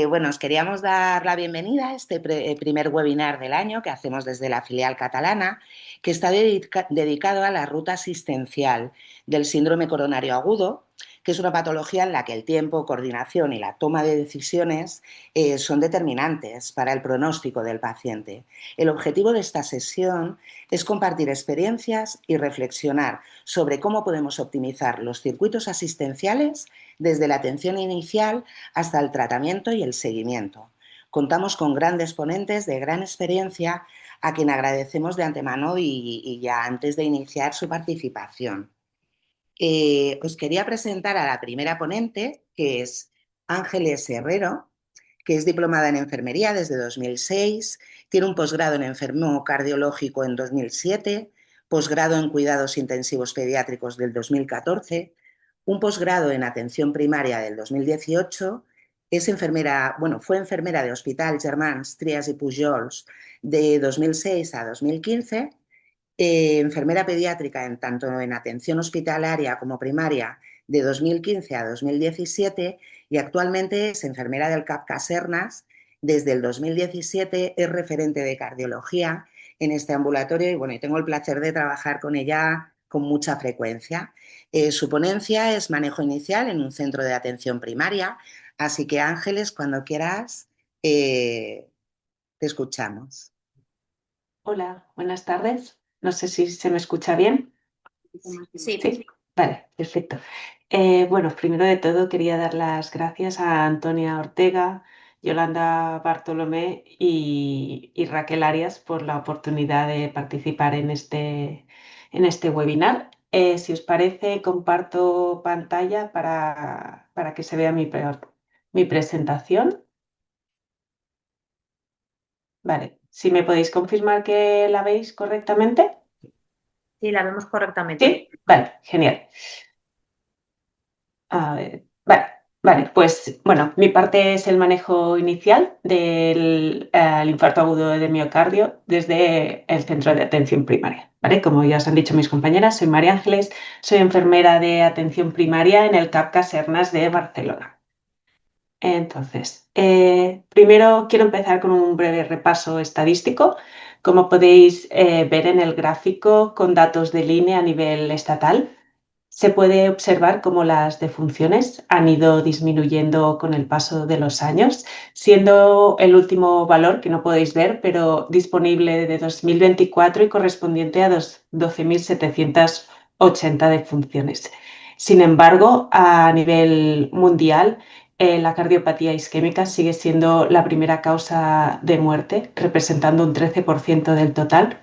Bueno, os queríamos dar la bienvenida a este primer webinar del año que hacemos desde la filial catalana, que está dedicado a la ruta asistencial del síndrome coronario agudo, que es una patología en la que el tiempo, coordinación y la toma de decisiones son determinantes para el pronóstico del paciente. El objetivo de esta sesión es compartir experiencias y reflexionar sobre cómo podemos optimizar los circuitos asistenciales desde la atención inicial hasta el tratamiento y el seguimiento. Contamos con grandes ponentes de gran experiencia a quien agradecemos de antemano y ya antes de iniciar su participación. Os quería presentar a la primera ponente, que es Ángeles Herrero, que es diplomada en enfermería desde 2006, tiene un posgrado en enfermo cardiológico en 2007, posgrado en cuidados intensivos pediátricos del 2014, un posgrado en atención primaria del 2018, es enfermera, bueno, fue enfermera de Hospital Germans Trias y Pujols de 2006 a 2015, enfermera pediátrica tanto en atención hospitalaria como primaria de 2015 a 2017 y actualmente es enfermera del CAP Casernas. Desde el 2017 es referente de cardiología en este ambulatorio y bueno, y tengo el placer de trabajar con ella con mucha frecuencia. Su ponencia es manejo inicial en un centro de atención primaria, así que Ángeles, cuando quieras, te escuchamos. Hola, buenas tardes. No sé si se me escucha bien. Sí, Sí, vale, perfecto. Bueno, primero de todo quería dar las gracias a Antonia Ortega, Yolanda Bartolomé y Raquel Arias por la oportunidad de participar en este webinar. Si os parece, comparto pantalla para que se vea mi presentación. Vale, si me podéis confirmar que la veis correctamente. sí, la vemos correctamente. Sí, vale, genial. A ver, vale, pues bueno, mi parte es el manejo inicial del el infarto agudo de miocardio desde el centro de atención primaria. ¿Vale? Como ya os han dicho mis compañeras, soy María Ángeles, soy enfermera de atención primaria en el CAP Casernas de Barcelona. Entonces, primero quiero empezar con un breve repaso estadístico. Como podéis ver en el gráfico con datos de línea a nivel estatal, se puede observar cómo las defunciones han ido disminuyendo con el paso de los años, siendo el último valor, que no podéis ver, pero disponible de 2024 y correspondiente a 12.780 defunciones. Sin embargo, a nivel mundial, la cardiopatía isquémica sigue siendo la primera causa de muerte, representando un 13% del total.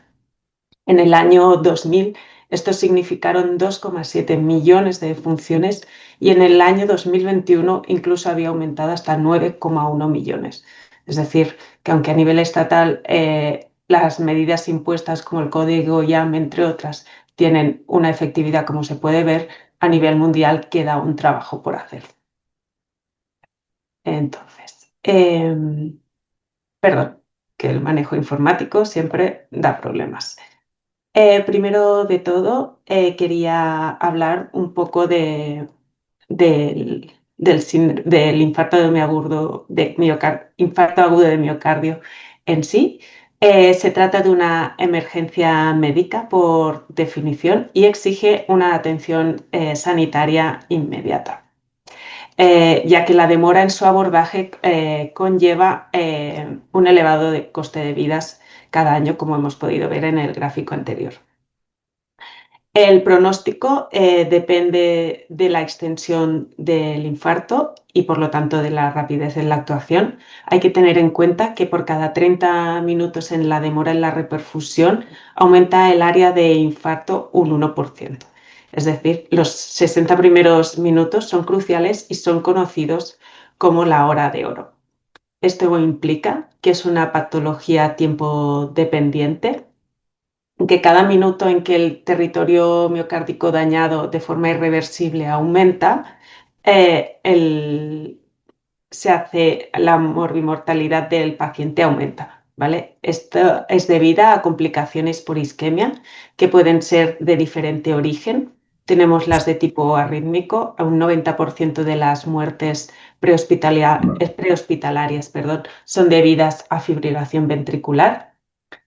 En el año 2000, estos significaron 2,7 millones de defunciones y en el año 2021 incluso había aumentado hasta 9,1 millones. Es decir, que aunque a nivel estatal las medidas impuestas como el código IAM, entre otras, tienen una efectividad como se puede ver, a nivel mundial queda un trabajo por hacer. Entonces, perdón, que el manejo informático siempre da problemas. Primero de todo, quería hablar un poco del infarto infarto agudo de miocardio en sí. Se trata de una emergencia médica por definición y exige una atención sanitaria inmediata, ya que la demora en su abordaje conlleva un elevado coste de vidas cada año, como hemos podido ver en el gráfico anterior. El pronóstico depende de la extensión del infarto y por lo tanto de la rapidez en la actuación. Hay que tener en cuenta que por cada 30 minutos en la demora en la reperfusión aumenta el área de infarto un 1%. Es decir, los 60 primeros minutos son cruciales y son conocidos como la hora de oro. Esto implica que es una patología tiempo dependiente, que cada minuto en que el territorio miocárdico dañado de forma irreversible aumenta, la morbimortalidad del paciente aumenta. ¿Vale? Esto es debido a complicaciones por isquemia que pueden ser de diferente origen, Tenemos las de tipo arrítmico, un 90% de las muertes prehospitalarias, son debidas a fibrilación ventricular.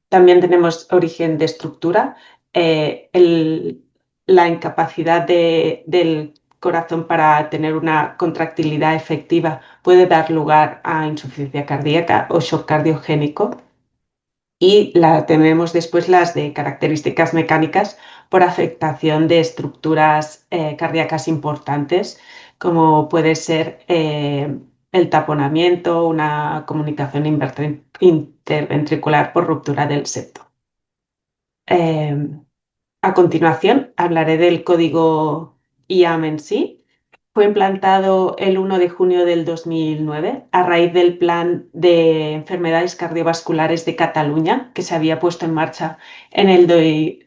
También tenemos origen de estructura, la incapacidad del corazón para tener una contractilidad efectiva puede dar lugar a insuficiencia cardíaca o shock cardiogénico. Y tenemos después las de características mecánicas por afectación de estructuras cardíacas importantes, como puede ser el taponamiento, una comunicación interventricular por ruptura del septo. A continuación, hablaré del código IAM en sí. Fue implantado el 1 de junio del 2009 a raíz del Plan de Enfermedades Cardiovasculares de Cataluña, que se había puesto en marcha en el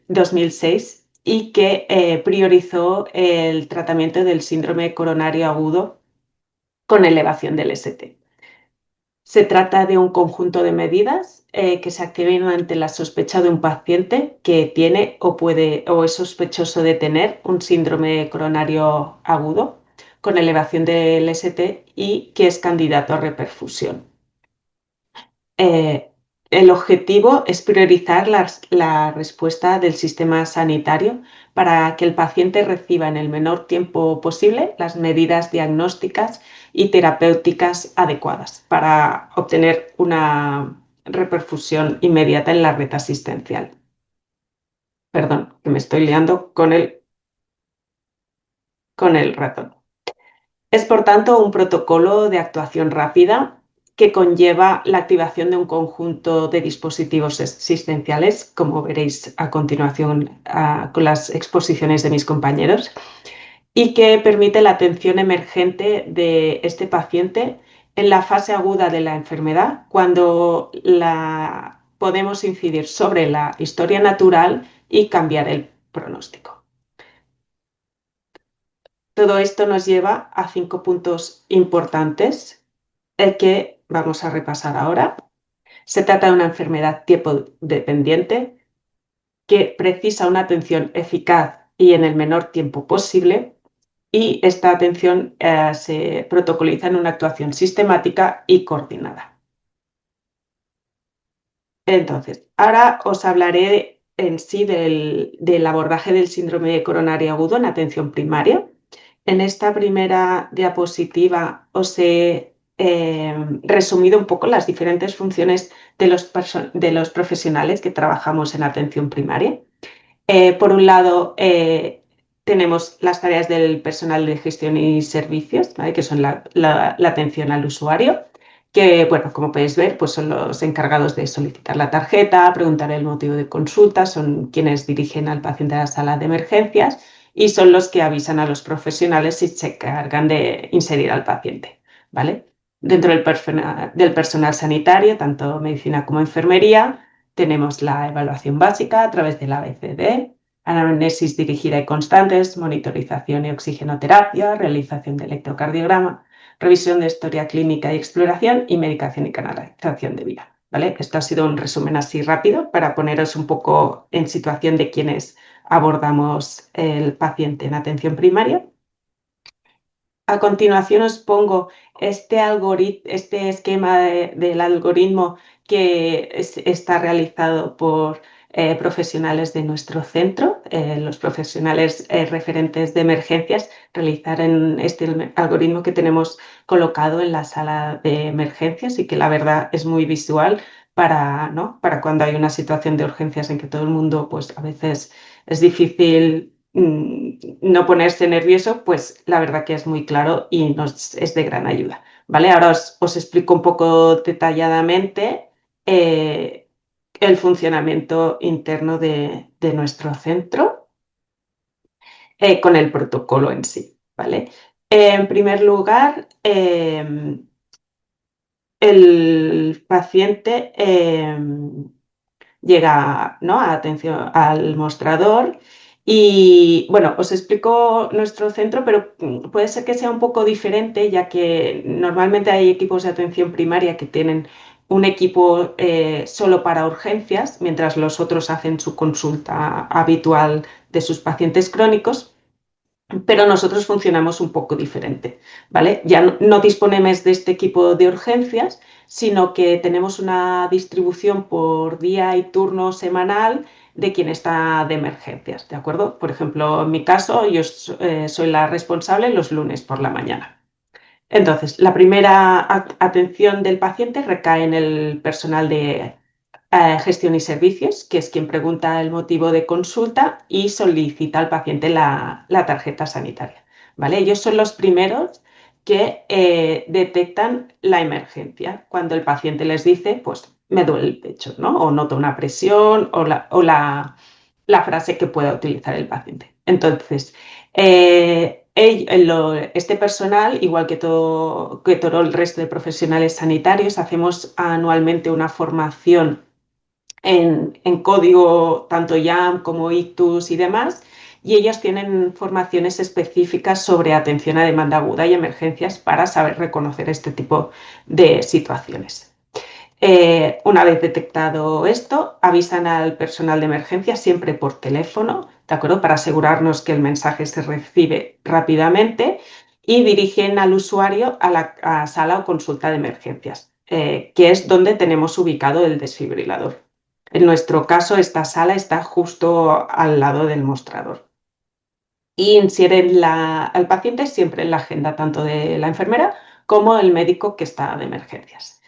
2006 y que priorizó el tratamiento del síndrome coronario agudo con elevación del ST. Se trata de un conjunto de medidas que se activen ante la sospecha de un paciente que tiene o es sospechoso de tener un síndrome coronario agudo con elevación del ST y que es candidato a reperfusión. El objetivo es priorizar la respuesta del sistema sanitario para que el paciente reciba en el menor tiempo posible las medidas diagnósticas y terapéuticas adecuadas para obtener una reperfusión inmediata en la red asistencial. Perdón, que me estoy liando con el ratón. Es, por tanto, un protocolo de actuación rápida que conlleva la activación de un conjunto de dispositivos asistenciales, como veréis a continuación con las exposiciones de mis compañeros, y que permite la atención emergente de este paciente en la fase aguda de la enfermedad, cuando podemos incidir sobre la historia natural y cambiar el pronóstico. Todo esto nos lleva a 5 puntos importantes que vamos a repasar ahora. Se trata de una enfermedad tiempo dependiente que precisa una atención eficaz y en el menor tiempo posible, y esta atención se protocoliza en una actuación sistemática y coordinada. Entonces, ahora os hablaré en sí del abordaje del síndrome coronario agudo en atención primaria. En esta primera diapositiva os he resumido un poco las diferentes funciones de los profesionales que trabajamos en atención primaria. Por un lado, tenemos las tareas del personal de gestión y servicios, ¿vale? Que son la atención al usuario, que, bueno, como podéis ver, pues son los encargados de solicitar la tarjeta, preguntar el motivo de consulta, son quienes dirigen al paciente a la sala de emergencias y son los que avisan a los profesionales y se encargan de inserir al paciente, ¿vale? Dentro del personal sanitario, tanto medicina como enfermería, tenemos la evaluación básica a través de la ABCD, anamnesis dirigida y constantes, monitorización y oxigenoterapia, realización de electrocardiograma, revisión de historia clínica y exploración y medicación y canalización de vía. ¿Vale? Esto ha sido un resumen así rápido para poneros un poco en situación de quienes abordamos el paciente en atención primaria. A continuación os pongo este esquema del algoritmo que está realizado por profesionales de nuestro centro. Los profesionales referentes de emergencias realizarán este algoritmo que tenemos colocado en la sala de emergencias y que la verdad es muy visual para cuando hay una situación de urgencias en que todo el mundo, pues a veces es difícil no ponerse nervioso, pues la verdad que es muy claro y es de gran ayuda. ¿Vale? Ahora os explico un poco detalladamente el funcionamiento interno de nuestro centro con el protocolo en sí. ¿Vale? En primer lugar, el paciente llega, ¿no?, a atención al mostrador y, bueno, os explico nuestro centro, pero puede ser que sea un poco diferente, ya que normalmente hay equipos de atención primaria que tienen un equipo solo para urgencias, mientras los otros hacen su consulta habitual de sus pacientes crónicos. pero nosotros funcionamos un poco diferente, ¿vale? Ya no disponemos de este equipo de urgencias, sino que tenemos una distribución por día y turno semanal de quien está de emergencias, ¿de acuerdo? Por ejemplo, en mi caso, yo soy la responsable los lunes por la mañana. Entonces, la primera atención del paciente recae en el personal de gestión y servicios, que es quien pregunta el motivo de consulta y solicita al paciente la tarjeta sanitaria. ¿Vale? Ellos son los primeros que detectan la emergencia cuando el paciente les dice, pues me duele el pecho, ¿no? O noto una presión o la frase que pueda utilizar el paciente. Entonces, este personal, igual que todo el resto de profesionales sanitarios, hacemos anualmente una formación en código, tanto YAM como ICTUS y demás, y ellos tienen formaciones específicas sobre atención a demanda aguda y emergencias para saber reconocer este tipo de situaciones. Una vez detectado esto, avisan al personal de emergencia siempre por teléfono, ¿de acuerdo? Para asegurarnos que el mensaje se recibe rápidamente y dirigen al usuario a la sala o consulta de emergencias, que es donde tenemos ubicado el desfibrilador. En nuestro caso, esta sala está justo al lado del mostrador. Y infieren al paciente siempre en la agenda tanto de la enfermera como el médico que está de emergencias.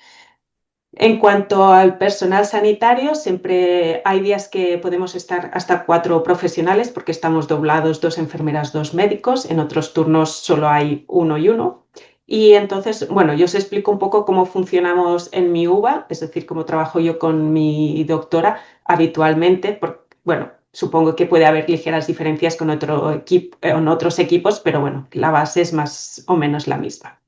En cuanto al personal sanitario, siempre hay días que podemos estar hasta 4 profesionales porque estamos doblados, 2 enfermeras, 2 médicos. En otros turnos solo hay uno y uno. Y entonces, bueno, yo os explico un poco cómo funcionamos en mi UVA, es decir, cómo trabajo yo con mi doctora habitualmente. Bueno, supongo que puede haber ligeras diferencias con otros equipos, pero bueno, la base es más o menos la misma.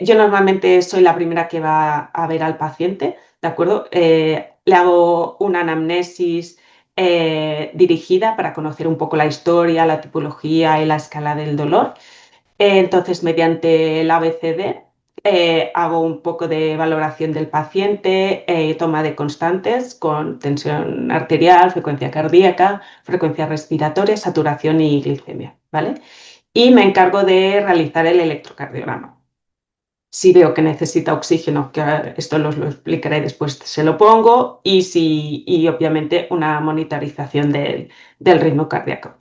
Yo normalmente soy la primera que va a ver al paciente, ¿de acuerdo? Le hago una anamnesis dirigida para conocer un poco la historia, la tipología y la escala del dolor. Entonces, mediante el ABCD, hago un poco de valoración del paciente, toma de constantes con tensión arterial, frecuencia cardíaca, frecuencia respiratoria, saturación y glicemia, ¿vale? Y me encargo de realizar el electrocardiograma. Si veo que necesita oxígeno, que esto lo explicaré después, se lo pongo y obviamente una monitorización del ritmo cardíaco.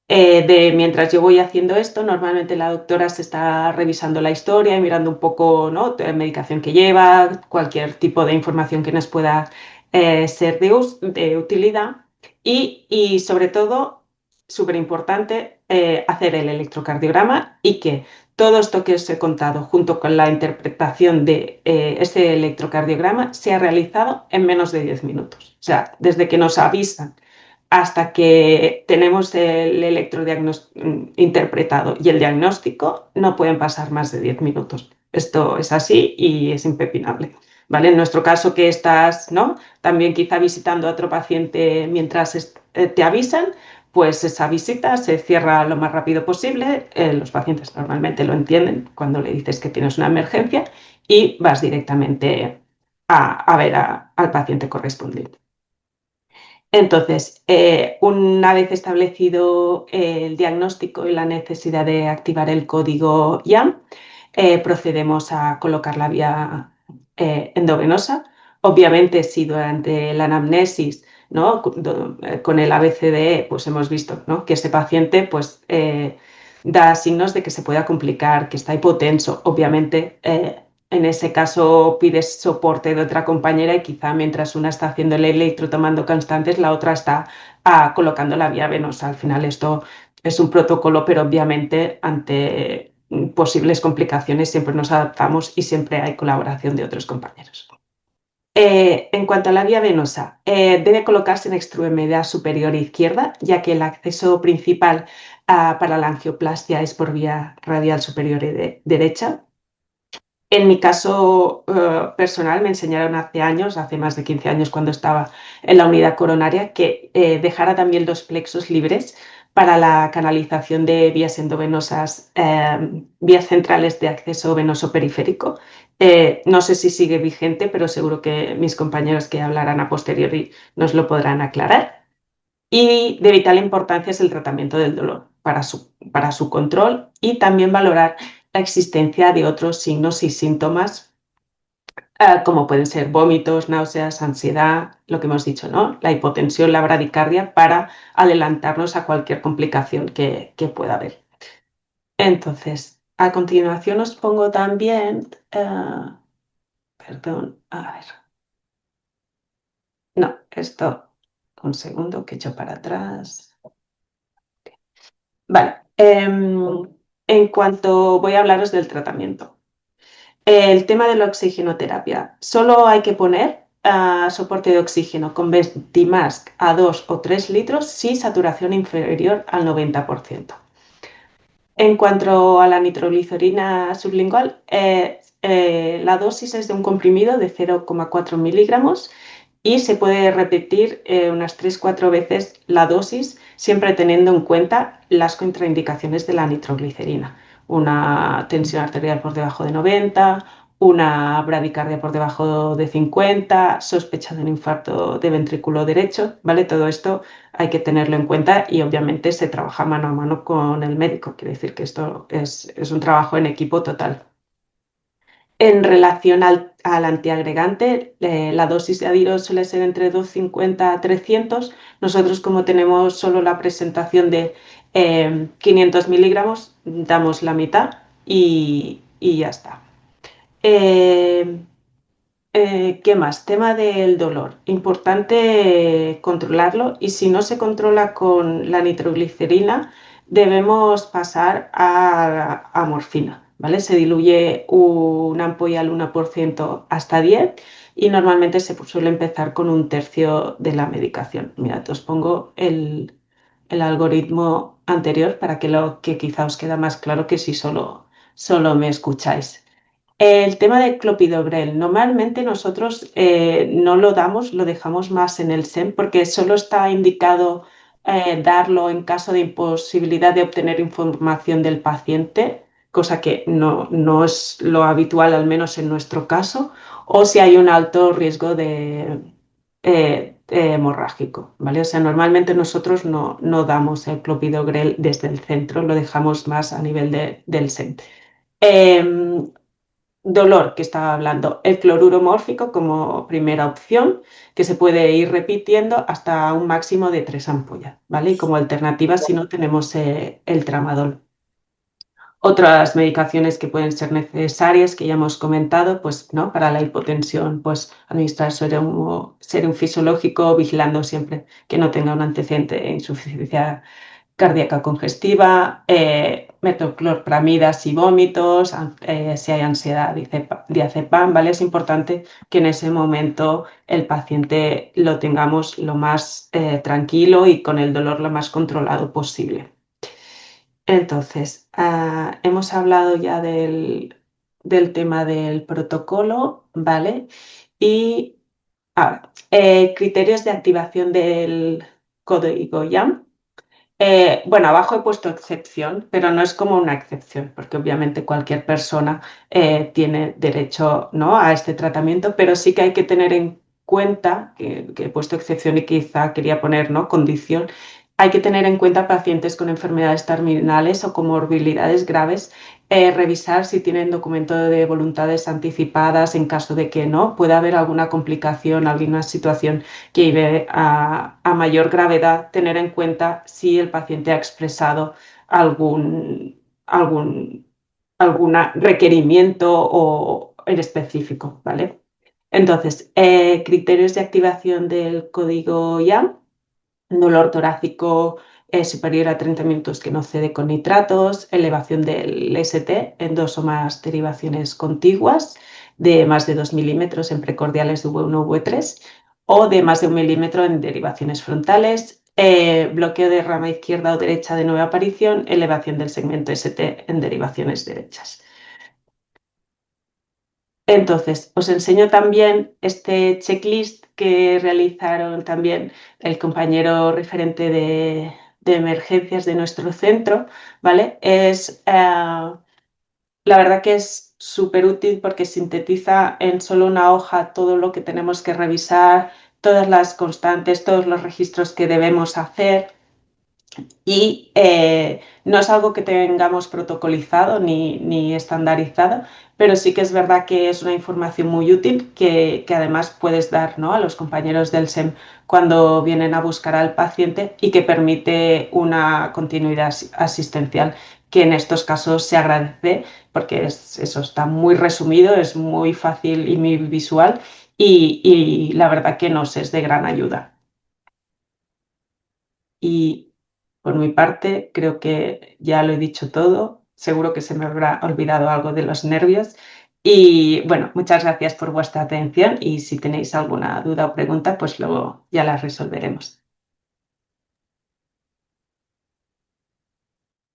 Mientras yo voy haciendo esto, normalmente la doctora se está revisando la historia y mirando un poco, ¿no?, la medicación que lleva, cualquier tipo de información que nos pueda ser de utilidad y sobre todo, súper importante, hacer el electrocardiograma y que todo esto que os he contado junto con la interpretación de ese electrocardiograma sea realizado en menos de 10 minutos. O sea, desde que nos avisan hasta que tenemos el electrodiagnóstico interpretado y el diagnóstico, no pueden pasar más de 10 minutos. Esto es así y es impepinable. ¿Vale? En nuestro caso que estás, ¿no?, también quizá visitando a otro paciente mientras te avisan, pues esa visita se cierra lo más rápido posible. Los pacientes normalmente lo entienden cuando le dices que tienes una emergencia y vas directamente a ver al paciente correspondiente. Entonces, una vez establecido el diagnóstico y la necesidad de activar el código YAM, procedemos a colocar la vía endovenosa. Obviamente, si durante la anamnesis, ¿no?, con el ABCDE, pues hemos visto, ¿no?, que ese paciente pues, da signos de que se pueda complicar, que está hipotenso, obviamente en ese caso pides soporte de otra compañera y quizá mientras una está haciendo el electro tomando constantes, la otra está colocando la vía venosa. Al final esto es un protocolo, pero obviamente ante posibles complicaciones siempre nos adaptamos y siempre hay colaboración de otros compañeros. En cuanto a la vía venosa, debe colocarse en extremidad superior izquierda, ya que el acceso principal para la angioplastia es por vía radial superior y derecha. En mi caso personal me enseñaron hace más de 15 años cuando estaba en la unidad coronaria que dejara también los plexos libres para la canalización de vías endovenosas, vías centrales de acceso venoso periférico. No sé si sigue vigente, pero seguro que mis compañeros que hablarán a posteriori nos lo podrán aclarar. Y de vital importancia es el tratamiento del dolor para su control y también valorar la existencia de otros signos y síntomas como pueden ser vómitos, náuseas, ansiedad, lo que hemos dicho, ¿no? La hipotensión, la bradicardia, para adelantarnos a cualquier complicación que pueda haber. Entonces, a continuación os pongo también, perdón, a ver, no, esto, un segundo que echo para atrás. Vale, en cuanto voy a hablaros del tratamiento. El tema de la oxigenoterapia. Solo hay que poner soporte de oxígeno con Ventimask a 2 o 3 litros si saturación inferior al 90%. En cuanto a la nitroglicerina sublingual, la dosis es de un comprimido de 0,4 miligramos y se puede repetir unas 3-4 veces la dosis, siempre teniendo en cuenta las contraindicaciones de la nitroglicerina. Una tensión arterial por debajo de 90, una bradicardia por debajo de 50, sospecha de un infarto de ventrículo derecho, ¿vale? Todo esto hay que tenerlo en cuenta y obviamente se trabaja mano a mano con el médico, quiere decir que esto es un trabajo en equipo total. En relación al antiagregante, la dosis de adiro suele ser entre 250 a 300. Nosotros, como tenemos solo la presentación de 500 miligramos, damos la mitad y ya está. ¿Qué más? Tema del dolor. Importante controlarlo y si no se controla con la nitroglicerina, debemos pasar a morfina, ¿vale? Se diluye una ampolla al 1% hasta 10 y normalmente se suele empezar con un tercio de la medicación. Mira, os pongo el algoritmo anterior para que quizá os queda más claro que si solo me escucháis. El tema del clopidogrel, normalmente nosotros no lo damos, lo dejamos más en el SEM porque solo está indicado darlo en caso de imposibilidad de obtener información del paciente, cosa que no es lo habitual, al menos en nuestro caso, o si hay un alto riesgo de hemorrágico, ¿vale? O sea, normalmente nosotros no damos el clopidogrel desde el centro, lo dejamos más a nivel del SEM. Dolor que estaba hablando, el cloruro mórfico como primera opción, que se puede ir repitiendo hasta un máximo de 3 ampollas, ¿vale? Y como alternativa, si no, tenemos el tramadol. Otras medicaciones que pueden ser necesarias, que ya hemos comentado, pues, ¿no? Para la hipotensión, pues administrar serum fisiológico, vigilando siempre que no tenga un antecedente de insuficiencia cardíaca congestiva, metoclorpramidas y vómitos, si hay ansiedad, diazepam, ¿vale? Es importante que en ese momento el paciente lo tengamos lo más tranquilo y con el dolor lo más controlado posible. Entonces, hemos hablado ya del tema del protocolo, ¿vale? Y ahora, criterios de activación del código YAM. Bueno, abajo he puesto excepción, pero no es como una excepción, porque obviamente cualquier persona tiene derecho, ¿no?, a este tratamiento, pero sí que hay que tener en cuenta, que he puesto excepción y quizá quería poner, ¿no?, condición, hay que tener en cuenta pacientes con enfermedades terminales o comorbilidades graves, revisar si tienen documento de voluntades anticipadas en caso de que no, pueda haber alguna complicación, alguna situación que lleve a mayor gravedad, tener en cuenta si el paciente ha expresado algún requerimiento o en específico, ¿vale? Entonces, criterios de activación del código YAM, dolor torácico superior a 30 minutos que no cede con nitratos, elevación del ST en 2 o más derivaciones contiguas de más de 2 milímetros en precordiales de V1 o V3 o de más de 1 milímetro en derivaciones frontales, bloqueo de rama izquierda o derecha de nueva aparición, elevación del segmento ST en derivaciones derechas. Entonces, os enseño también este checklist que realizaron también el compañero referente de emergencias de nuestro centro, ¿vale? La verdad que es súper útil porque sintetiza en solo una hoja todo lo que tenemos que revisar, todas las constantes, todos los registros que debemos hacer. Y no es algo que tengamos protocolizado ni estandarizado, pero sí que es verdad que es una información muy útil que además puedes dar, ¿no?, a los compañeros del SEM cuando vienen a buscar al paciente y que permite una continuidad asistencial, que en estos casos se agradece porque eso está muy resumido, es muy fácil y muy visual y la verdad que nos es de gran ayuda. Y por mi parte, creo que ya lo he dicho todo. Seguro que se me habrá olvidado algo de los nervios. Y bueno, muchas gracias por vuestra atención y si tenéis alguna duda o pregunta, pues luego ya las resolveremos.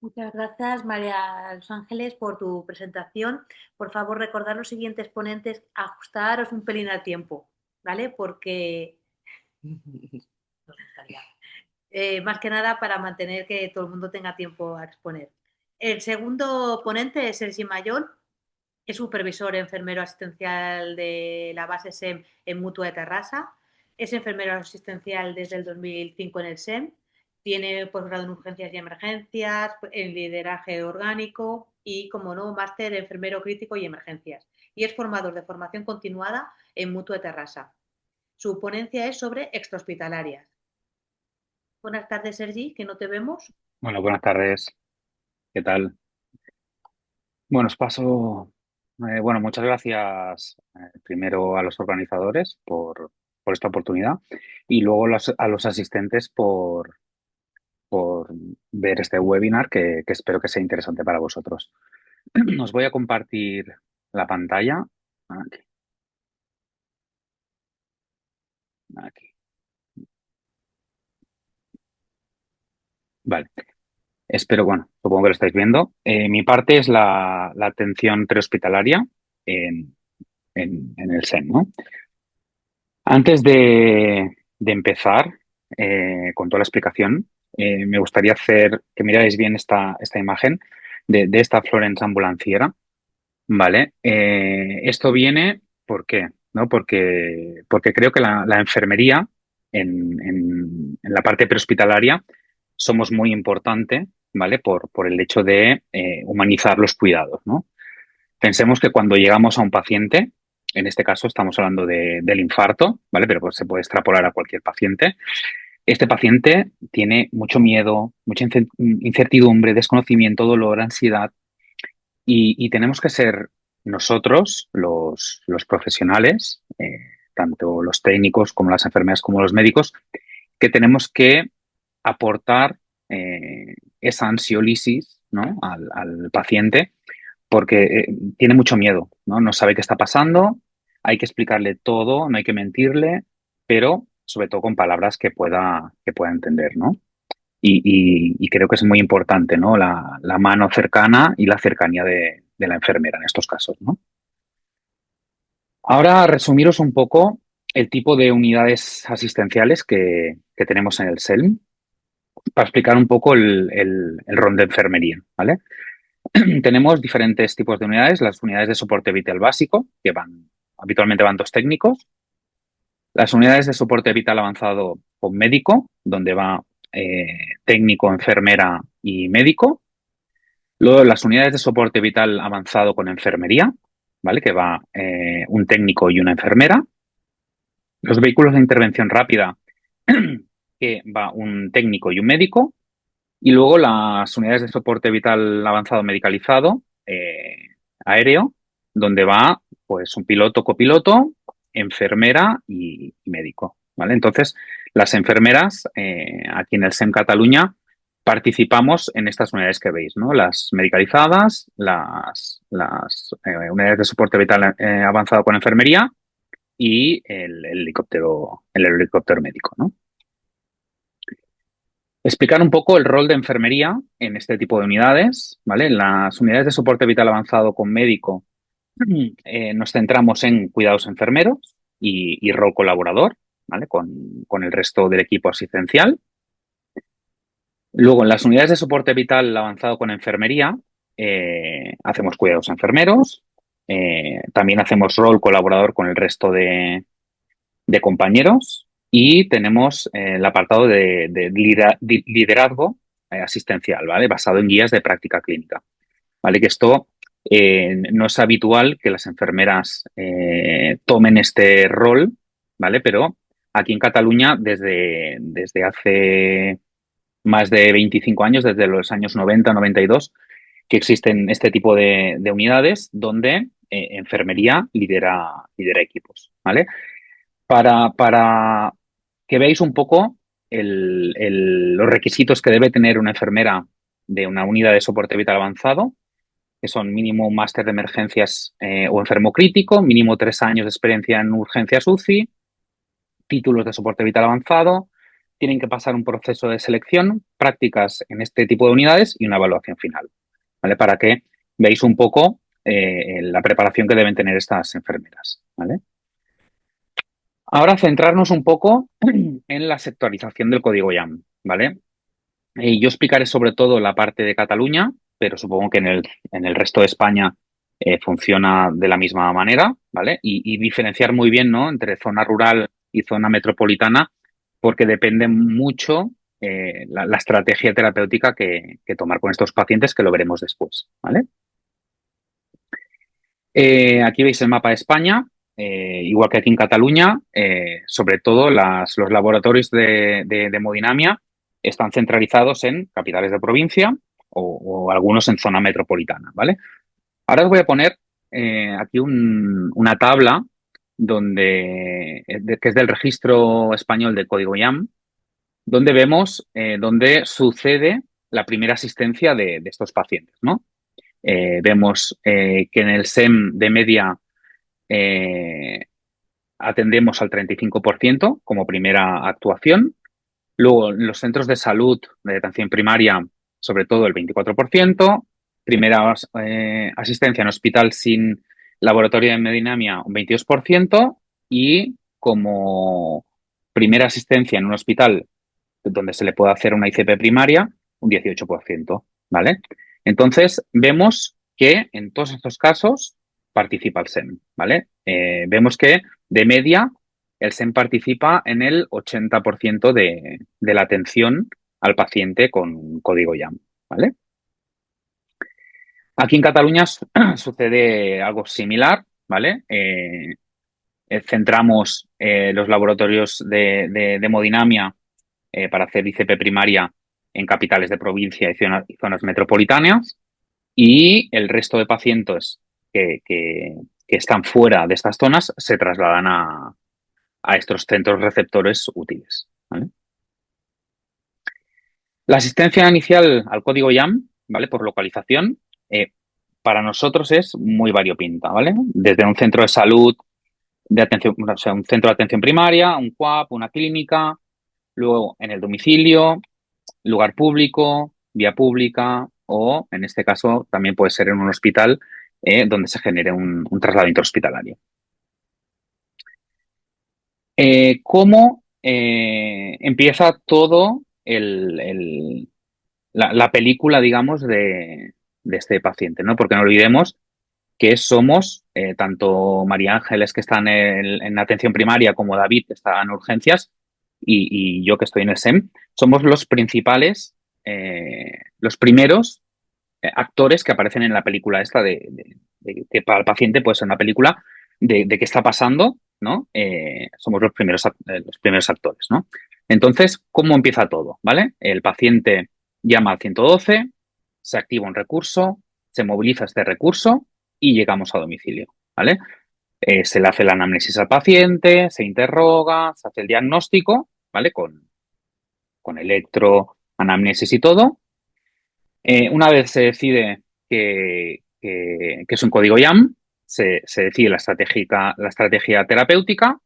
Muchas gracias, María Los Ángeles, por tu presentación. Por favor, recordad los siguientes ponentes, ajustaros un pelín al tiempo, ¿vale? Porque más que nada para mantener que todo el mundo tenga tiempo a exponer. El segundo ponente es Sergi Mayol, es supervisor enfermero asistencial de la base SEM en Mutua de Terrassa. Es enfermero asistencial desde el 2005 en el SEM. Tiene posgrado en urgencias y emergencias, en lideraje orgánico y, como no, máster enfermero crítico y emergencias. Y es formador de formación continuada en Mutua de Terrassa. Su ponencia es sobre extrahospitalarias. Buenas tardes, Sergi, que no te vemos. Bueno, buenas tardes. ¿Qué tal? Bueno, os paso. Bueno, muchas gracias primero a los organizadores por esta oportunidad y luego a los asistentes por ver este webinar que espero que sea interesante para vosotros. Os voy a compartir la pantalla. Aquí. Aquí. Vale. Espero, bueno, supongo que lo estáis viendo. Mi parte es la atención prehospitalaria en el SEM, ¿no? Antes de empezar con toda la explicación, me gustaría hacer que miráis bien esta imagen de esta Florence ambulanciera, ¿vale? Esto viene, ¿por qué? ¿No? Porque creo que la enfermería en la parte prehospitalaria somos muy importante, ¿vale? Por el hecho de humanizar los cuidados, ¿no? Pensemos que cuando llegamos a un paciente, en este caso estamos hablando del infarto, ¿vale? Pero pues se puede extrapolar a cualquier paciente. Este paciente tiene mucho miedo, mucha incertidumbre, desconocimiento, dolor, ansiedad y tenemos que ser nosotros, los profesionales, tanto los técnicos como las enfermeras como los médicos, que tenemos que aportar esa ansiolisis, ¿no?, al paciente porque tiene mucho miedo, ¿no? No sabe qué está pasando, hay que explicarle todo, no hay que mentirle, pero sobre todo con palabras que pueda entender, ¿no? Y creo que es muy importante, ¿no? La mano cercana y la cercanía de la enfermera en estos casos, ¿no? Ahora resumiros un poco el tipo de unidades asistenciales que tenemos en el SELM para explicar un poco el rol de enfermería, ¿vale? Tenemos diferentes tipos de unidades. Las unidades de soporte vital básico, que habitualmente van dos técnicos. Las unidades de soporte vital avanzado con médico, donde va técnico, enfermera y médico. Luego las unidades de soporte vital avanzado con enfermería, ¿vale? Que va un técnico y una enfermera. Los vehículos de intervención rápida, que va un técnico y un médico. Y luego las unidades de soporte vital avanzado medicalizado, aéreo, donde va pues un piloto, copiloto, enfermera y médico, ¿vale? Entonces, las enfermeras aquí en el SEM Cataluña participamos en estas unidades que veis, ¿no? Las medicalizadas, las unidades de soporte vital avanzado con enfermería y el helicóptero médico, ¿no? Explicar un poco el rol de enfermería en este tipo de unidades, ¿vale? En las unidades de soporte vital avanzado con médico nos centramos en cuidados enfermeros y rol colaborador, ¿vale? Con el resto del equipo asistencial. Luego, en las unidades de soporte vital avanzado con enfermería, hacemos cuidados enfermeros, también hacemos rol colaborador con el resto de compañeros y tenemos el apartado de liderazgo asistencial, ¿vale? Basado en guías de práctica clínica, ¿vale? Que esto no es habitual que las enfermeras tomen este rol, ¿vale? Pero aquí en Cataluña, desde hace más de 25 años, desde los años 90, 92, que existen este tipo de unidades donde enfermería lidera equipos, ¿vale? Para que veáis un poco los requisitos que debe tener una enfermera de una unidad de soporte vital avanzado, que son mínimo un máster de emergencias o enfermo crítico, mínimo 3 años de experiencia en urgencias UCI, títulos de soporte vital avanzado, tienen que pasar un proceso de selección, prácticas en este tipo de unidades y una evaluación final, ¿vale? Para que veáis un poco la preparación que deben tener estas enfermeras, ¿vale? Ahora centrarnos un poco en la sectorización del código IAM, ¿vale? Yo explicaré sobre todo la parte de Cataluña, pero supongo que en el resto de España funciona de la misma manera, ¿vale? Y diferenciar muy bien, ¿no? Entre zona rural y zona metropolitana, porque depende mucho la estrategia terapéutica que tomar con estos pacientes, que lo veremos después, ¿vale? Aquí veis el mapa de España, igual que aquí en Cataluña, sobre todo los laboratorios de hemodinamia están centralizados en capitales de provincia o algunos en zona metropolitana, ¿vale? Ahora os voy a poner aquí una tabla que es del Registro Español de Código IAM, donde vemos dónde sucede la primera asistencia de estos pacientes, ¿no? Vemos que en el SEM de media atendemos al 35% como primera actuación. Luego, en los centros de salud de atención primaria, sobre todo el 24%. Primera asistencia en hospital sin laboratorio de hemodinamia, un 22%. Y como primera asistencia en un hospital donde se le puede hacer una ICP primaria, un 18%, ¿vale? Entonces, vemos que en todos estos casos participa el SEM, ¿vale? Vemos que de media el SEM participa en el 80% de la atención al paciente con código IAM, ¿vale? Aquí en Cataluña sucede algo similar, ¿vale? Centramos los laboratorios de hemodinamia para hacer ICP primaria en capitales de provincia y zonas metropolitanas, y el resto de pacientes que están fuera de estas zonas se trasladan a estos centros receptores útiles, ¿vale? La asistencia inicial al código IAM, ¿vale? Por localización, para nosotros es muy variopinta, ¿vale? Desde un centro de salud de atención, o sea, un centro de atención primaria, un CUAP, una clínica, luego en el domicilio, lugar público, vía pública, o en este caso también puede ser en un hospital donde se genere un traslado interhospitalario. ¿Cómo empieza todo la película, digamos, de este paciente, ¿no? Porque no olvidemos que somos, tanto María Ángeles, que está en atención primaria, como David, que está en urgencias, y yo, que estoy en el SEM, somos los principales, los primeros actores que aparecen en la película esta que para el paciente puede ser una película de qué está pasando, ¿no? Somos los primeros actores, ¿no? Entonces, ¿cómo empieza todo? ¿Vale? El paciente llama al 112, se activa un recurso, se moviliza este recurso y llegamos a domicilio, ¿vale? Se le hace la anamnesis al paciente, se interroga, se hace el diagnóstico, ¿vale? Con electro, anamnesis y todo. Una vez se decide que es un código IAM, se decide la estrategia terapéutica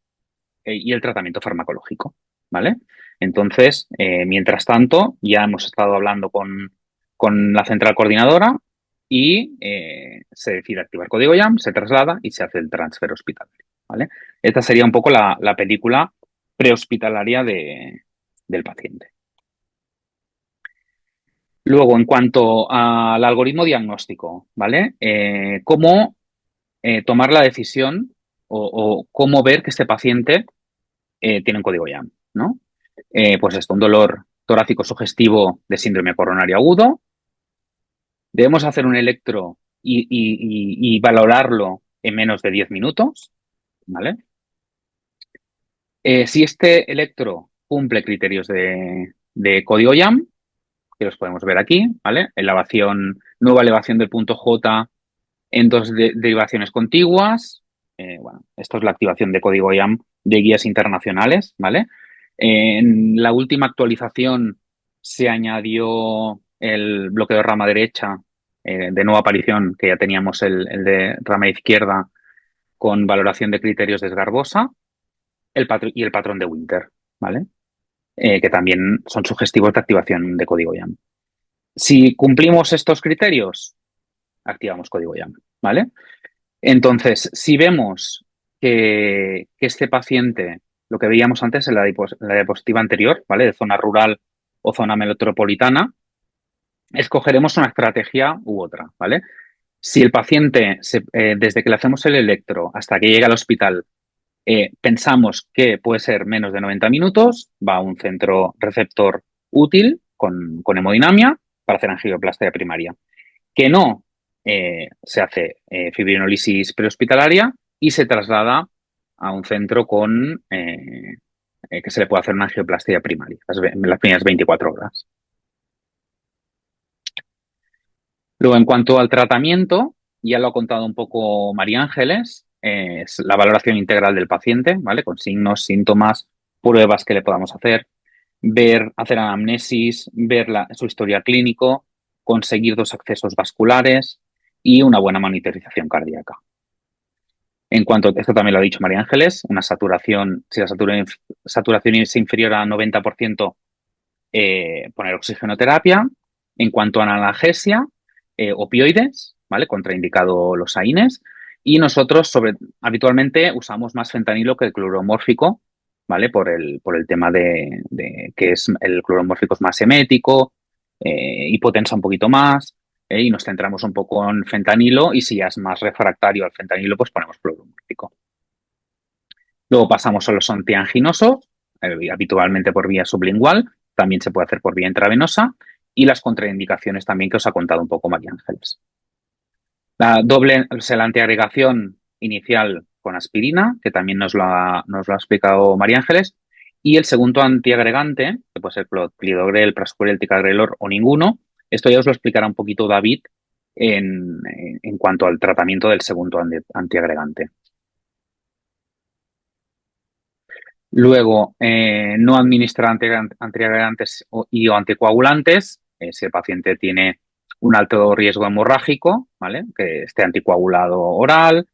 y el tratamiento farmacológico, ¿vale? Entonces, mientras tanto, ya hemos estado hablando con la central coordinadora y se decide activar código IAM, se traslada y se hace el transfer hospitalario, ¿vale? Esta sería un poco la película prehospitalaria del paciente. Luego, en cuanto al algoritmo diagnóstico, ¿vale? ¿Cómo tomar la decisión o cómo ver que este paciente tiene un código IAM, ¿no? Pues esto, un dolor torácico sugestivo de síndrome coronario agudo. Debemos hacer un electro y valorarlo en menos de 10 minutos, ¿vale? Si este electro cumple criterios de código YAM, que los podemos ver aquí, ¿vale? Nueva elevación del punto J en dos derivaciones contiguas. Bueno, esto es la activación de código YAM de guías internacionales, ¿vale? En la última actualización se añadió el bloqueo de rama derecha, de nueva aparición, que ya teníamos el de rama izquierda con valoración de criterios de Sgarbosa y el patrón de Winter, ¿vale? Que también son sugestivos de activación de código YAM. Si cumplimos estos criterios, activamos código YAM, ¿vale? Entonces, si vemos que este paciente, lo que veíamos antes en la diapositiva anterior, ¿vale? De zona rural o zona metropolitana, escogeremos una estrategia u otra, ¿vale? Si el paciente, desde que le hacemos el electro hasta que llega al hospital, pensamos que puede ser menos de 90 minutos, va a un centro receptor útil con hemodinamia para hacer angioplastia primaria. Que no, se hace fibrinólisis prehospitalaria y se traslada a un centro que se le puede hacer una angioplastia primaria en las primeras 24 horas. Luego, en cuanto al tratamiento, ya lo ha contado un poco María Ángeles, es la valoración integral del paciente, ¿vale? Con signos, síntomas, pruebas que le podamos hacer, hacer anamnesis, ver su historial clínico, conseguir 2 accesos vasculares y una buena monitorización cardíaca. En cuanto, esto también lo ha dicho María Ángeles, una saturación, si la saturación es inferior a 90%, poner oxigenoterapia. En cuanto a analgesia, opioides, ¿vale? Contraindicado los AINES. Y nosotros habitualmente usamos más fentanilo que el cloromórfico, ¿vale? Por el tema de que el cloromórfico es más emético, hipotensa un poquito más, y nos centramos un poco en fentanilo, y si ya es más refractario al fentanilo, pues ponemos cloromórfico. Luego pasamos a los antianginosos, habitualmente por vía sublingual, también se puede hacer por vía intravenosa, y las contraindicaciones también que os ha contado un poco María Ángeles. La antiagregación inicial con aspirina, que también nos lo ha explicado María Ángeles, y el segundo antiagregante, que puede ser clopidogrel, prasugrel, ticagrelor o ninguno. Esto ya os lo explicará un poquito David en cuanto al tratamiento del segundo antiagregante. Luego, no administrar antiagregantes y o anticoagulantes si el paciente tiene un alto riesgo hemorrágico, ¿vale? Que esté anticoagulado oral,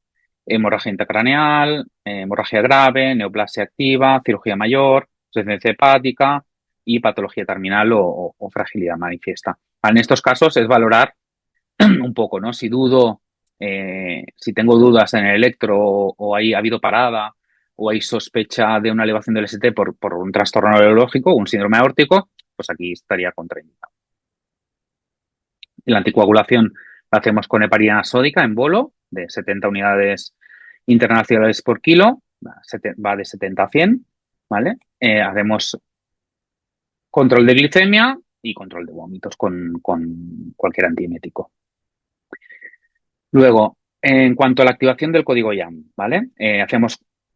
hemorragia intracraneal, hemorragia grave, neoplasia activa, cirugía mayor, insuficiencia hepática y patología terminal o fragilidad manifiesta. En estos casos es valorar un poco, ¿no? Si tengo dudas en el electro o ha habido parada o hay sospecha de una elevación del ST por un trastorno neurológico, un síndrome aórtico, pues aquí estaría contraindicado. La anticoagulación la hacemos con heparina sódica en bolo de 70 unidades internacionales por kilo, va de 70 a 100, ¿vale? Hacemos control de glicemia y control de vómitos con cualquier antiemético. Luego, en cuanto a la activación del código YAM, ¿vale?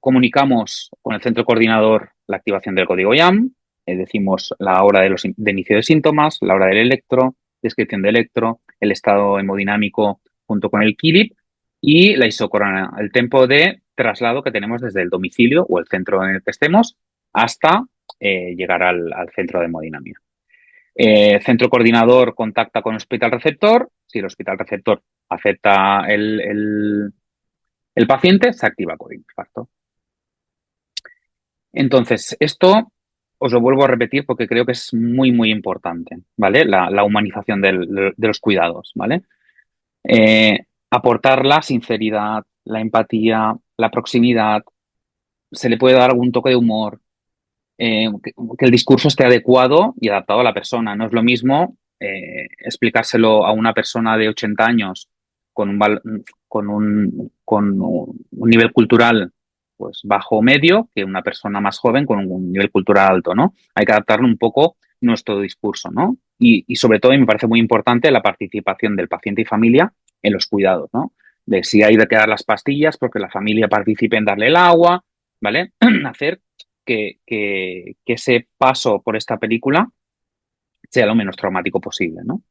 Comunicamos con el centro coordinador la activación del código YAM, decimos la hora de inicio de síntomas, la hora del electro, descripción de electro, el estado hemodinámico junto con el KILIP y la isocorona, el tiempo de traslado que tenemos desde el domicilio o el centro en el que estemos hasta llegar al centro de hemodinamia. Centro coordinador contacta con el hospital receptor. Si el hospital receptor acepta el paciente, se activa código infarto. Entonces, esto os lo vuelvo a repetir porque creo que es muy, muy importante, ¿vale? La humanización de los cuidados, ¿vale? Aportar la sinceridad, la empatía, la proximidad, se le puede dar algún toque de humor, que el discurso esté adecuado y adaptado a la persona. No es lo mismo explicárselo a una persona de 80 años con un nivel cultural pues bajo o medio que una persona más joven con un nivel cultural alto, ¿no? Hay que adaptar un poco nuestro discurso, ¿no? Y sobre todo, y me parece muy importante, la participación del paciente y familia en los cuidados, ¿no? De si hay de quedar las pastillas, porque la familia participe en darle el agua, ¿vale? Hacer que ese paso por esta película sea lo menos traumático posible, ¿no?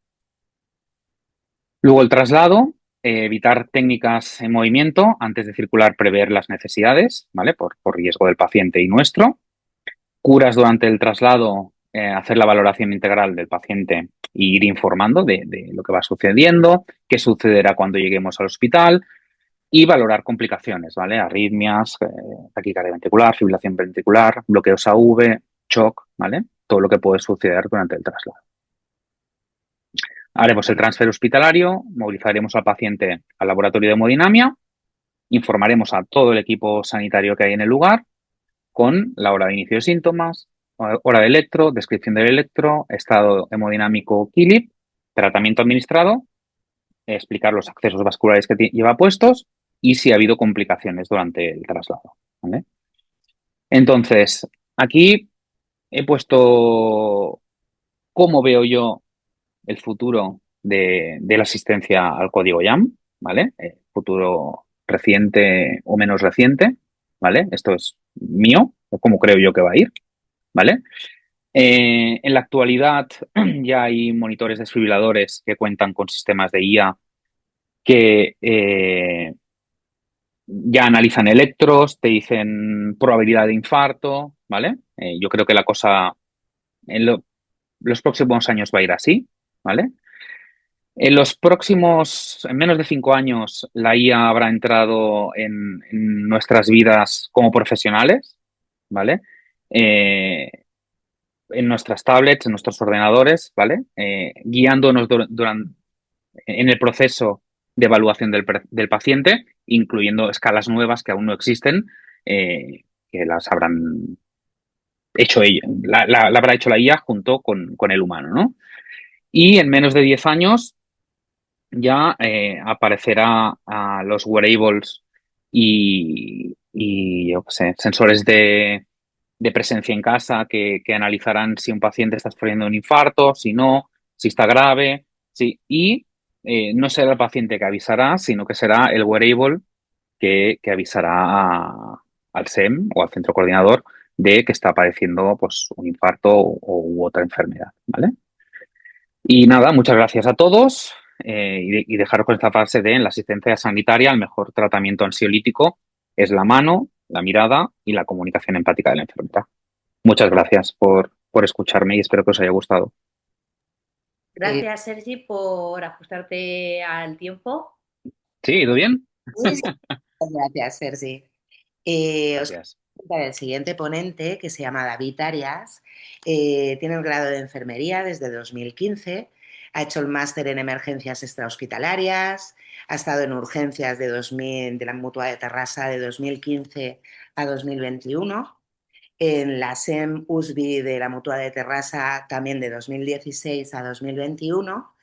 Luego el traslado, evitar técnicas en movimiento antes de circular, prever las necesidades, ¿vale? Por riesgo del paciente y nuestro. Curas durante el traslado, hacer la valoración integral del paciente e ir informando de lo que va sucediendo, qué sucederá cuando lleguemos al hospital y valorar complicaciones, ¿vale? Arritmias, taquicardia ventricular, fibrilación ventricular, bloqueos AV, shock, ¿vale? Todo lo que puede suceder durante el traslado. Haremos el transfer hospitalario, movilizaremos al paciente al laboratorio de hemodinamia, informaremos a todo el equipo sanitario que hay en el lugar con la hora de inicio de síntomas, hora de electro, descripción del electro, estado hemodinámico KILIP, tratamiento administrado, explicar los accesos vasculares que lleva puestos y si ha habido complicaciones durante el traslado, ¿vale? Entonces, aquí he puesto cómo veo yo el futuro de la asistencia al código YAM, ¿vale? Futuro reciente o menos reciente, ¿vale? Esto es mío, cómo creo yo que va a ir, ¿vale? En la actualidad ya hay monitores desfibriladores que cuentan con sistemas de IA que ya analizan electros, te dicen probabilidad de infarto, ¿vale? Yo creo que la cosa en los próximos años va a ir así, ¿vale? En menos de 5 años, la IA habrá entrado en nuestras vidas como profesionales, ¿vale? Eh, en nuestras tablets, en nuestros ordenadores, ¿vale? Guiándonos en el proceso de evaluación del paciente, incluyendo escalas nuevas que aún no existen, que las habrán hecho ella, la habrá hecho la IA junto con el humano, ¿no? Y en menos de 10 años ya aparecerá a los wearables y yo qué sé, sensores de presencia en casa que analizarán si un paciente está sufriendo un infarto, si no, si está grave, sí, y no será el paciente que avisará, sino que será el wearable que avisará al SEM o al centro coordinador de que está padeciendo pues, un infarto u otra enfermedad, ¿vale? Y nada, muchas gracias a todos y dejaros con esta frase de en la asistencia sanitaria el mejor tratamiento ansiolítico es la mano, la mirada y la comunicación empática de la enfermera. Muchas gracias por escucharme y espero que os haya gustado. Gracias, Sergi, por ajustarte al tiempo. ¿Sí? ¿Ido bien? Sí, gracias, Sergi. Os Gracias. presento el siguiente ponente, que se llama David Arias. Tiene el grado de enfermería desde 2015. Ha hecho el máster en emergencias extrahospitalarias. Ha estado en urgencias de la Mutua de Terrassa de 2015 a 2021. En la SEM USB de la Mutua de Terrassa también de 2016 a 2021.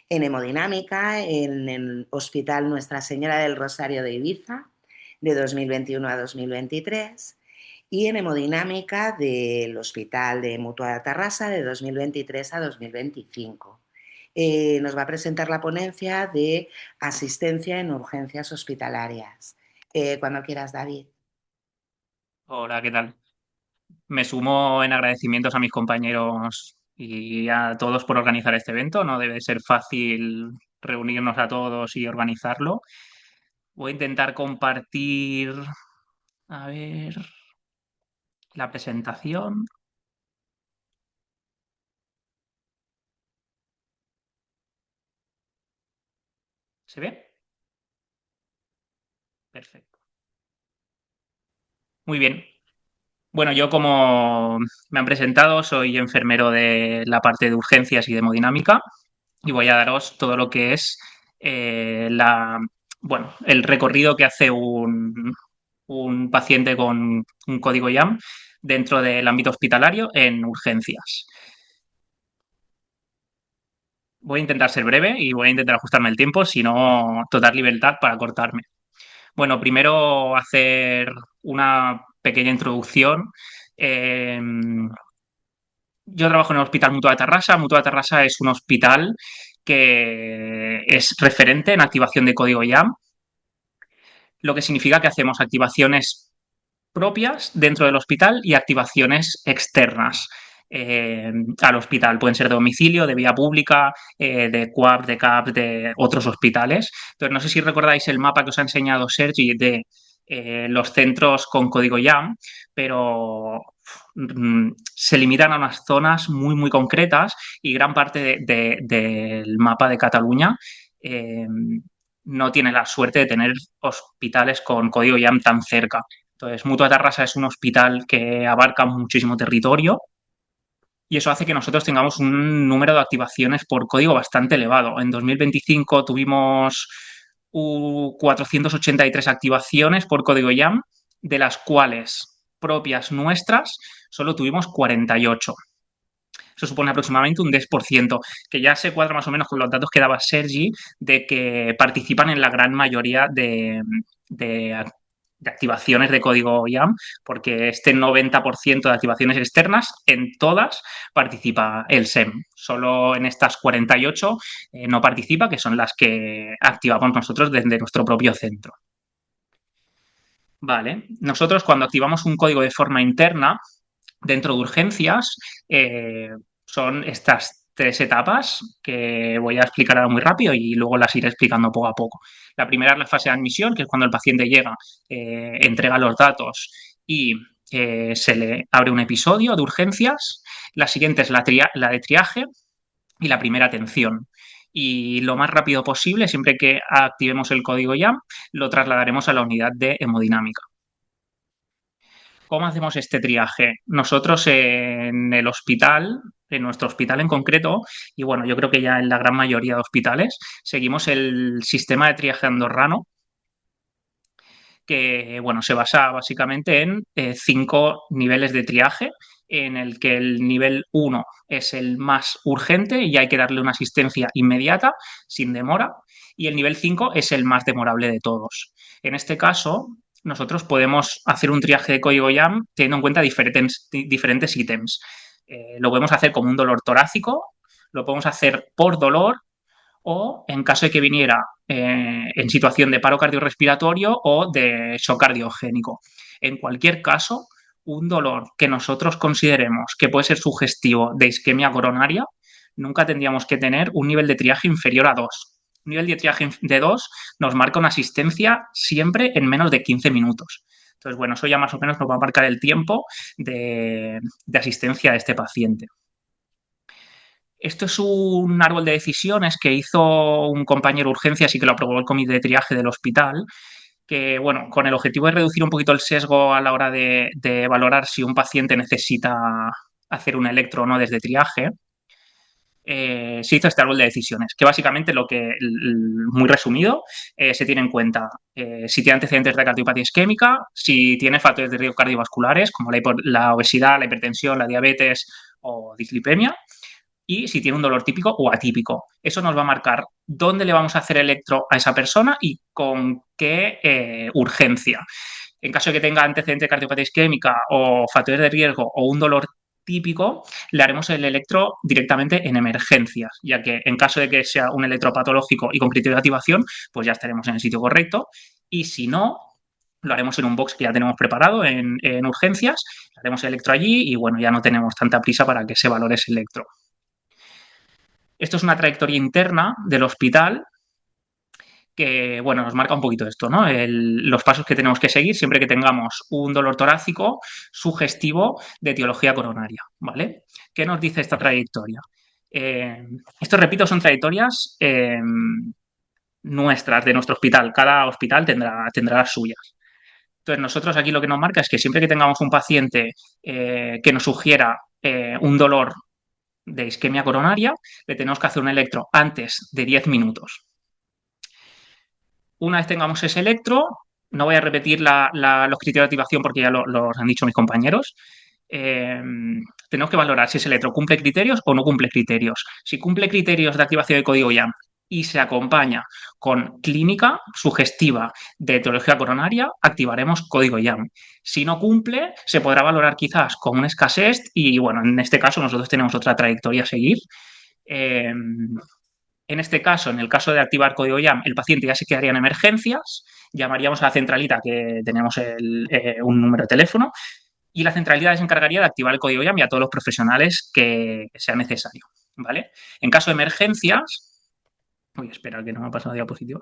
En hemodinámica en el Hospital Nuestra Señora del Rosario de Ibiza de 2021 a 2023 y en hemodinámica del Hospital de Mutua de Terrassa de 2023 a 2025. Nos va a presentar la ponencia de asistencia en urgencias hospitalarias. Cuando quieras, David. Hola, ¿qué tal? Me sumo en agradecimientos a mis compañeros y a todos por organizar este evento. No debe ser fácil reunirnos a todos y organizarlo. Voy a intentar compartir, a ver, la presentación. ¿Se ve? Perfecto. Muy bien. Bueno, yo como me han presentado, soy enfermero de la parte de urgencias y de hemodinámica y voy a daros todo lo que es el recorrido que hace un paciente con un código YAM dentro del ámbito hospitalario en urgencias. Voy a intentar ser breve y voy a intentar ajustarme el tiempo, si no, total libertad para cortarme. Bueno, primero hacer una pequeña introducción. Eh, yo trabajo en el Hospital Mutua de Tarrasa. Mutua de Tarrasa es un hospital que es referente en activación de código YAM, lo que significa que hacemos activaciones propias dentro del hospital y activaciones externas al hospital. Pueden ser de domicilio, de vía pública, de QAP, de CAP, de otros hospitales. Entonces, no sé si recordáis el mapa que os ha enseñado Sergi de los centros con código YAM, pero se limitan a unas zonas muy, muy concretas y gran parte del mapa de Cataluña no tiene la suerte de tener hospitales con código YAM tan cerca. Entonces, Mutua Tarrasa es un hospital que abarca muchísimo territorio y eso hace que nosotros tengamos un número de activaciones por código bastante elevado. En 2025 tuvimos 483 activaciones por código YAM, de las cuales propias nuestras solo tuvimos 48. Eso supone aproximadamente un 10%, que ya se cuadra más o menos con los datos que daba Sergi de que participan en la gran mayoría de activaciones de código YAM, porque este 90% de activaciones externas, en todas participa el SEM. Solo en estas 48 no participa, que son las que activamos nosotros desde nuestro propio centro. Vale, nosotros cuando activamos un código de forma interna, dentro de urgencias, son estas 3 etapas que voy a explicar ahora muy rápido y luego las iré explicando poco a poco. La primera es la fase de admisión, que es cuando el paciente llega, entrega los datos y se le abre un episodio de urgencias. La siguiente es la de triaje y la primera atención. Y lo más rápido posible, siempre que activemos el código YAM, lo trasladaremos a la unidad de hemodinámica. ¿Cómo hacemos este triaje? Nosotros en el hospital, en nuestro hospital en concreto, y bueno, yo creo que ya en la gran mayoría de hospitales, seguimos el sistema de triaje andorrano, que bueno, se basa básicamente en 5 niveles de triaje, en el que el nivel 1 es el más urgente y hay que darle una asistencia inmediata, sin demora, y el nivel 5 es el más demorable de todos. En este caso, nosotros podemos hacer un triaje de código YAM teniendo en cuenta diferentes ítems. Lo podemos hacer como un dolor torácico, lo podemos hacer por dolor o en caso de que viniera en situación de paro cardiorrespiratorio o de shock cardiogénico. En cualquier caso, un dolor que nosotros consideremos que puede ser sugestivo de isquemia coronaria, nunca tendríamos que tener un nivel de triaje inferior a 2. Un nivel de triaje de 2 nos marca una asistencia siempre en menos de 15 minutos. Entonces, bueno, eso ya más o menos nos va a marcar el tiempo de asistencia de este paciente. Esto es un árbol de decisiones que hizo un compañero de urgencias y que lo aprobó el comité de triaje del hospital, que, bueno, con el objetivo de reducir un poquito el sesgo a la hora de valorar si un paciente necesita hacer un electro o no desde triaje, se hizo este árbol de decisiones, que básicamente muy resumido, se tiene en cuenta si tiene antecedentes de cardiopatía isquémica, si tiene factores de riesgo cardiovasculares como la obesidad, la hipertensión, la diabetes o dislipemia, y si tiene un dolor típico o atípico. Eso nos va a marcar dónde le vamos a hacer electro a esa persona y con qué urgencia. En caso de que tenga antecedente de cardiopatía isquémica o factores de riesgo o un dolor típico, le haremos el electro directamente en emergencias, ya que en caso de que sea un electropatológico y con criterio de activación, pues ya estaremos en el sitio correcto. Y si no, lo haremos en un box que ya tenemos preparado en urgencias, haremos el electro allí y bueno, ya no tenemos tanta prisa para que se valore ese electro. Esto es una trayectoria interna del hospital que, bueno, nos marca un poquito esto, ¿no? Los pasos que tenemos que seguir siempre que tengamos un dolor torácico sugestivo de etiología coronaria, ¿vale? ¿Qué nos dice esta trayectoria? Esto, repito, son trayectorias nuestras, de nuestro hospital. Cada hospital tendrá las suyas. Entonces, nosotros aquí lo que nos marca es que siempre que tengamos un paciente que nos sugiera un dolor de isquemia coronaria, le tenemos que hacer un electro antes de 10 minutos. Una vez tengamos ese electro, no voy a repetir los criterios de activación porque ya los han dicho mis compañeros. Tenemos que valorar si ese electro cumple criterios o no cumple criterios. Si cumple criterios de activación de código YAM y se acompaña con clínica sugestiva de etiología coronaria, activaremos código IAM. Si no cumple, se podrá valorar quizás con un escasez y, bueno, en este caso nosotros tenemos otra trayectoria a seguir. En este caso, en el caso de activar código IAM, el paciente ya se quedaría en emergencias, llamaríamos a la centralita, que tenemos un número de teléfono, y la centralita se encargaría de activar el código IAM y a todos los profesionales que sea necesario, ¿vale? En caso de emergencias, espera que no me ha pasado diapositiva.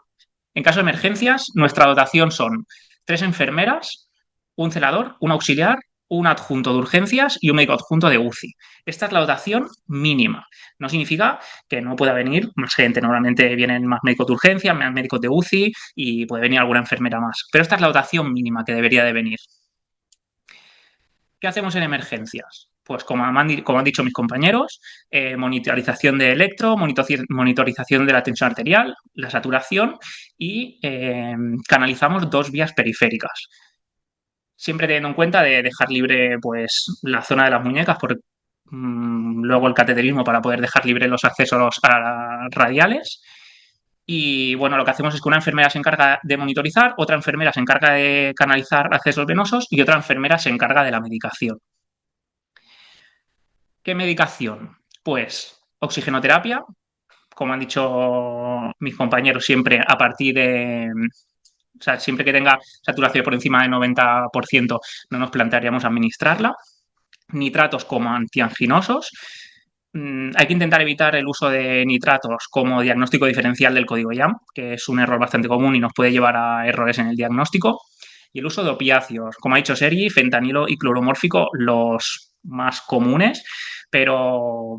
En caso de emergencias, nuestra dotación son 3 enfermeras, un celador, un auxiliar, un adjunto de urgencias y un médico adjunto de UCI. Esta es la dotación mínima. No significa que no pueda venir más gente. Normalmente vienen más médicos de urgencia, más médicos de UCI y puede venir alguna enfermera más. Pero esta es la dotación mínima que debería de venir. ¿Qué hacemos en emergencias? Pues como han dicho mis compañeros, monitorización de electro, monitorización de la tensión arterial, la saturación y canalizamos 2 vías periféricas. Siempre teniendo en cuenta de dejar libre pues, la zona de las muñecas, luego el cateterismo para poder dejar libre los accesos radiales. Y bueno, lo que hacemos es que una enfermera se encarga de monitorizar, otra enfermera se encarga de canalizar accesos venosos y otra enfermera se encarga de la medicación. ¿Qué medicación? Pues oxigenoterapia, como han dicho mis compañeros, siempre a partir de... O sea, siempre que tenga saturación por encima del 90%, no nos plantearíamos administrarla. Nitratos como antianginosos. Hay que intentar evitar el uso de nitratos como diagnóstico diferencial del código IAM, que es un error bastante común y nos puede llevar a errores en el diagnóstico. Y el uso de opiáceos, como ha dicho Sergi, fentanilo y cloromórfico, los más comunes, pero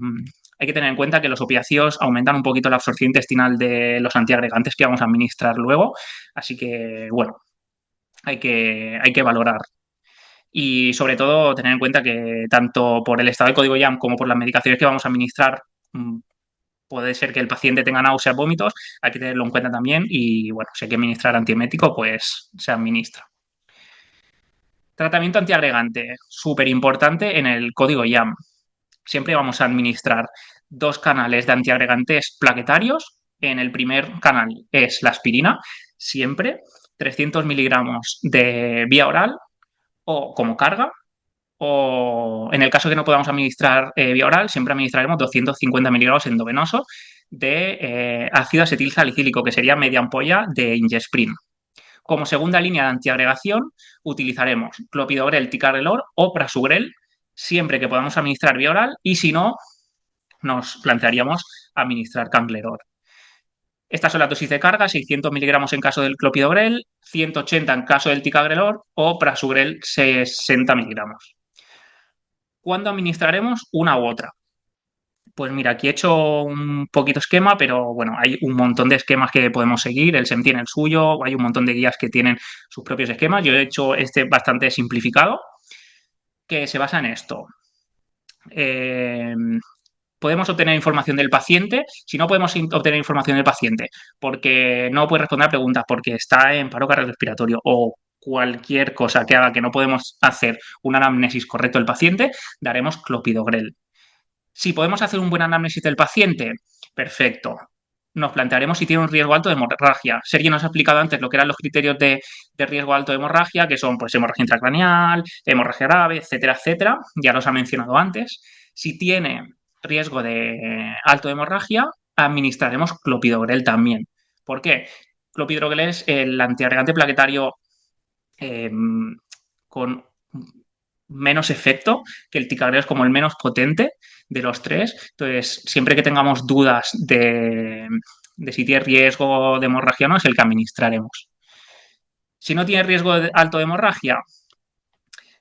hay que tener en cuenta que los opiáceos aumentan un poquito la absorción intestinal de los antiagregantes que vamos a administrar luego, así que, bueno, hay que valorar. Y sobre todo tener en cuenta que tanto por el estado del código IAM como por las medicaciones que vamos a administrar, puede ser que el paciente tenga náuseas, vómitos, hay que tenerlo en cuenta también y bueno, si hay que administrar antiemético, pues se administra. Tratamiento antiagregante, súper importante en el código IAM. Siempre vamos a administrar 2 canales de antiagregantes plaquetarios. En el primer canal es la aspirina, siempre 300 miligramos de vía oral o como carga, o en el caso que no podamos administrar vía oral, siempre administraremos 250 miligramos endovenoso de ácido acetil salicílico, que sería media ampolla de Ingesprin. Como segunda línea de antiagregación, utilizaremos clopidogrel, ticagrelor o prasugrel, siempre que podamos administrar vía oral, y si no, nos plantearíamos administrar canglerol. Estas son las dosis de carga, 600 miligramos en caso del clopidogrel, 180 en caso del ticagrelor o prasugrel 60 miligramos. ¿Cuándo administraremos una u otra? Pues mira, aquí he hecho un poquito esquema, pero bueno, hay un montón de esquemas que podemos seguir. El SEM tiene el suyo, hay un montón de guías que tienen sus propios esquemas. Yo he hecho este bastante simplificado, que se basa en esto. Podemos obtener información del paciente. Si no podemos obtener información del paciente porque no puede responder a preguntas, porque está en paro cardiorrespiratorio o cualquier cosa que haga que no podemos hacer un anamnesis correcto del paciente, daremos clopidogrel. Si podemos hacer un buen análisis del paciente, perfecto. Nos plantearemos si tiene un riesgo alto de hemorragia. Sergio nos ha explicado antes lo que eran los criterios de riesgo alto de hemorragia, que son pues, hemorragia intracraneal, hemorragia grave, etcétera, etcétera. Ya los ha mencionado antes. Si tiene riesgo de alto de hemorragia, administraremos clopidogrel también. ¿Por qué? Clopidogrel es el antiagregante plaquetario con menos efecto, que el ticagrelor es como el menos potente de los 3. Entonces, siempre que tengamos dudas de si tiene riesgo de hemorragia o no, es el que administraremos. Si no tiene riesgo alto de hemorragia,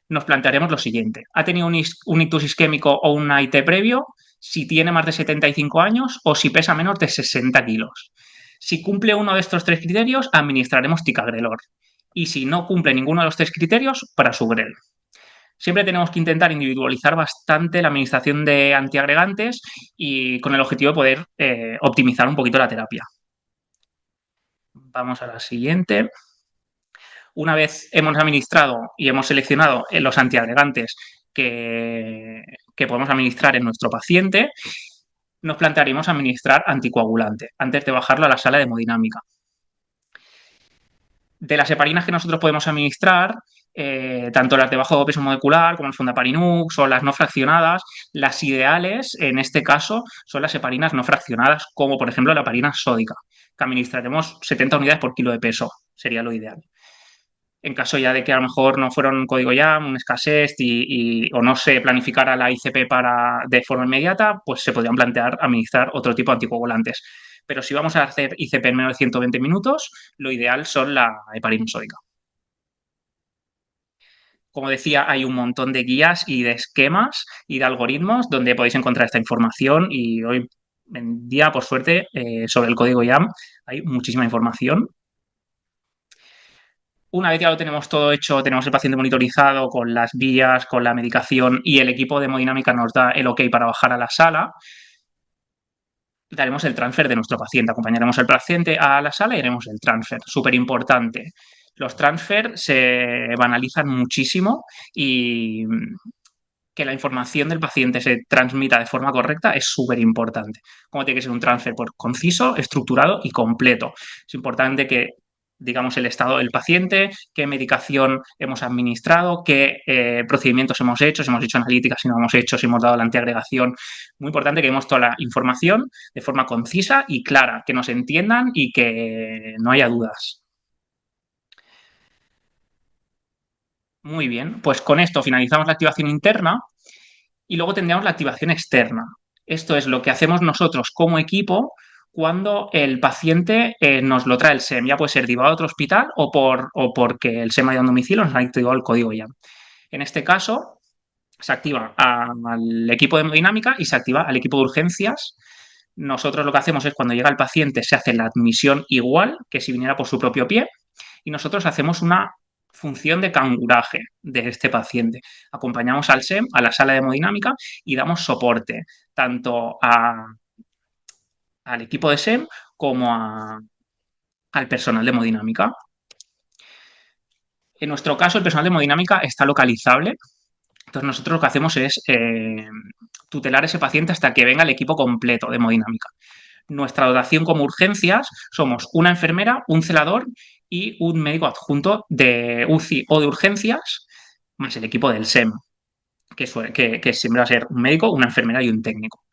nos plantearemos lo siguiente. ¿Ha tenido un ictus isquémico o un AIT previo? Si tiene más de 75 años o si pesa menos de 60 kilos. Si cumple uno de estos 3 criterios, administraremos ticagrelor. Y si no cumple ninguno de los 3 criterios, prasugrel. Siempre tenemos que intentar individualizar bastante la administración de antiagregantes y con el objetivo de poder optimizar un poquito la terapia. Vamos a la siguiente. Una vez hemos administrado y hemos seleccionado los antiagregantes que podemos administrar en nuestro paciente, nos plantearíamos administrar anticoagulante antes de bajarlo a la sala de hemodinámica. De las heparinas que nosotros podemos administrar, tanto las de bajo peso molecular como el Fundaparinux o las no fraccionadas, las ideales en este caso son las heparinas no fraccionadas, como por ejemplo la heparina sódica, que administraremos 70 unidades por kilo de peso, sería lo ideal. En caso ya de que a lo mejor no fuera un código YAM, un escasez o no se planificara la ICP de forma inmediata, pues se podrían plantear administrar otro tipo de anticoagulantes. Pero si vamos a hacer ICP en menos de 120 minutos, lo ideal son la heparina sódica. Como decía, hay un montón de guías y de esquemas y de algoritmos donde podéis encontrar esta información y hoy en día, por suerte, sobre el código YAM hay muchísima información. Una vez ya lo tenemos todo hecho, tenemos el paciente monitorizado con las vías, con la medicación y el equipo de hemodinámica nos da el OK para bajar a la sala, daremos el transfer de nuestro paciente. Acompañaremos al paciente a la sala y haremos el transfer. Súper importante. Los transfer se banalizan muchísimo y que la información del paciente se transmita de forma correcta es súper importante. Como tiene que ser un transfer conciso, estructurado y completo. Es importante que digamos el estado del paciente, qué medicación hemos administrado, qué procedimientos hemos hecho, si hemos hecho analíticas, si no hemos hecho, si hemos dado la antiagregación. Muy importante que demos toda la información de forma concisa y clara, que nos entiendan y que no haya dudas. Muy bien, pues con esto finalizamos la activación interna y luego tendríamos la activación externa. Esto es lo que hacemos nosotros como equipo cuando el paciente nos lo trae el SEM. Ya puede ser derivado a otro hospital o porque el SEM ha ido a domicilio nos ha activado el código YAM. En este caso, se activa al equipo de hemodinámica y se activa al equipo de urgencias. Nosotros lo que hacemos es cuando llega el paciente se hace la admisión igual que si viniera por su propio pie y nosotros hacemos una función de canguraje de este paciente. Acompañamos al SEM a la sala de hemodinámica y damos soporte tanto al equipo de SEM como al personal de hemodinámica. En nuestro caso, el personal de hemodinámica está localizable. Entonces, nosotros lo que hacemos es tutelar a ese paciente hasta que venga el equipo completo de hemodinámica. Nuestra dotación como urgencias somos una enfermera, un celador y un médico adjunto de UCI o de urgencias, más el equipo del SEM, que siempre va a ser un médico, una enfermera y un técnico.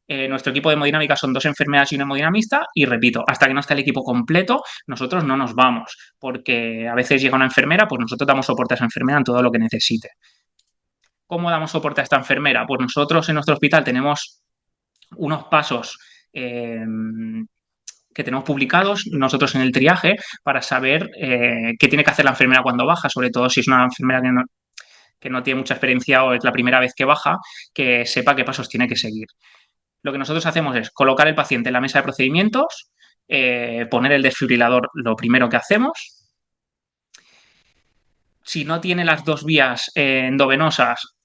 Nuestro equipo de hemodinámica son 2 enfermeras y un hemodinamista y repito, hasta que no esté el equipo completo, nosotros no nos vamos, porque a veces llega una enfermera, pues nosotros damos soporte a esa enfermera en todo lo que necesite. ¿Cómo damos soporte a esta enfermera? Pues nosotros en nuestro hospital tenemos unos pasos que tenemos publicados nosotros en el triaje para saber qué tiene que hacer la enfermera cuando baja, sobre todo si es una enfermera que no tiene mucha experiencia o es la primera vez que baja, que sepa qué pasos tiene que seguir. Lo que nosotros hacemos es colocar el paciente en la mesa de procedimientos, poner el desfibrilador lo primero que hacemos. Si no tiene las 2 vías endovenosas,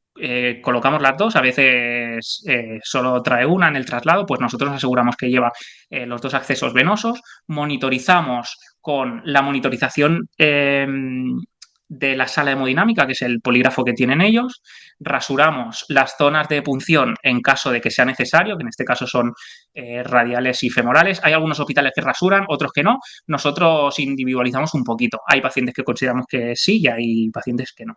colocamos las 2, a veces solo trae una en el traslado, pues nosotros nos aseguramos que lleva los 2 accesos venosos, monitorizamos con la monitorización de la sala hemodinámica, que es el polígrafo que tienen ellos, rasuramos las zonas de punción en caso de que sea necesario, que en este caso son radiales y femorales. Hay algunos hospitales que rasuran, otros que no. Nosotros individualizamos un poquito. Hay pacientes que consideramos que sí y hay pacientes que no.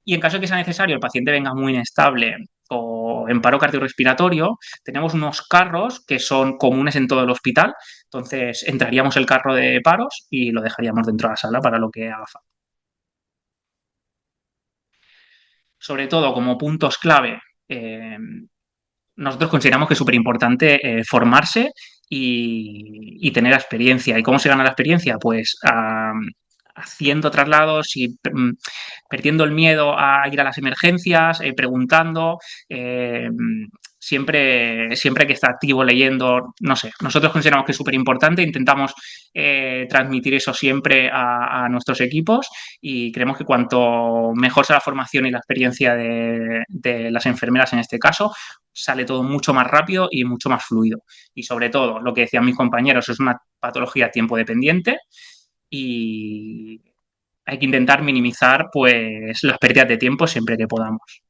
Y en caso de que sea necesario, el paciente venga muy inestable o en paro cardiorrespiratorio, tenemos unos carros que son comunes en todo el hospital. Entonces, entraríamos el carro de paros y lo dejaríamos dentro de la sala para lo que haga falta. Sobre todo, como puntos clave, nosotros consideramos que es súper importante formarse y tener experiencia. ¿Y cómo se gana la experiencia? Pues haciendo traslados y perdiendo el miedo a ir a las emergencias, preguntando, siempre hay que estar activo leyendo, no sé, nosotros consideramos que es súper importante, intentamos transmitir eso siempre a nuestros equipos y creemos que cuanto mejor sea la formación y la experiencia de las enfermeras en este caso, sale todo mucho más rápido y mucho más fluido. Y sobre todo, lo que decían mis compañeros, es una patología tiempo dependiente y hay que intentar minimizar pues las pérdidas de tiempo siempre que podamos.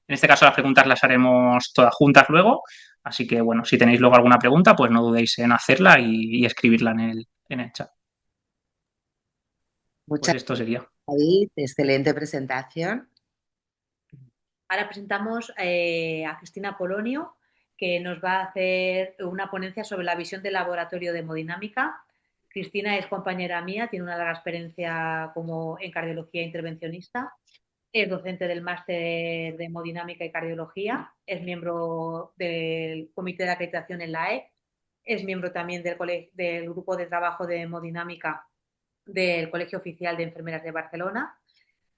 En este caso las preguntas las haremos todas juntas luego, así que bueno, si tenéis luego alguna pregunta, pues no dudéis en hacerla y escribirla en el chat. Pues Muchas esto sería. gracias, David. Excelente presentación. Ahora presentamos a Cristina Polonio, que nos va a hacer una ponencia sobre la visión del laboratorio de hemodinámica. Cristina es compañera mía, tiene una larga experiencia en cardiología intervencionista, es docente del máster de hemodinámica y cardiología, es miembro del comité de acreditación en la EC, es miembro también del grupo de trabajo de hemodinámica del Colegio Oficial de Enfermeras de Barcelona.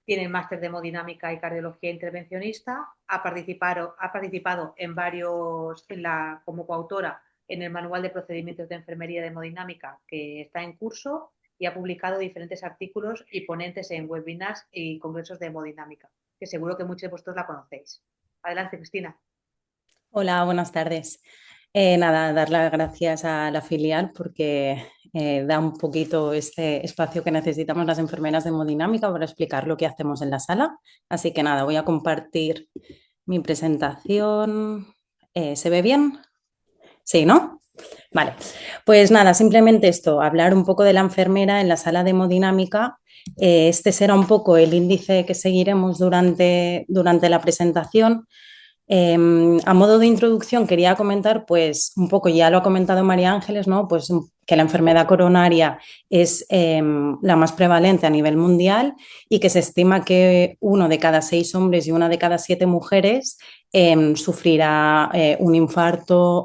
Tiene máster de hemodinámica y cardiología intervencionista. Ha participado en varios, como coautora en el Manual de Procedimientos de Enfermería de Hemodinámica, que está en curso, y ha publicado diferentes artículos y ponentes en webinars y congresos de hemodinámica, que seguro que muchos de vosotros la conocéis. Adelante, Cristina. Hola, buenas tardes. Nada, dar las gracias a la filial porque da un poquito este espacio que necesitamos las enfermeras de hemodinámica para explicar lo que hacemos en la sala. Así que nada, voy a compartir mi presentación. ¿Se ve bien? Sí, ¿no? Vale, pues nada, simplemente esto, hablar un poco de la enfermera en la sala de hemodinámica. Este será un poco el índice que seguiremos durante la presentación. A modo de introducción quería comentar, pues un poco, ya lo ha comentado María Ángeles, ¿no? Pues que la enfermedad coronaria es la más prevalente a nivel mundial y que se estima que 1 de cada 6 hombres y 1 de cada 7 mujeres sufrirá un infarto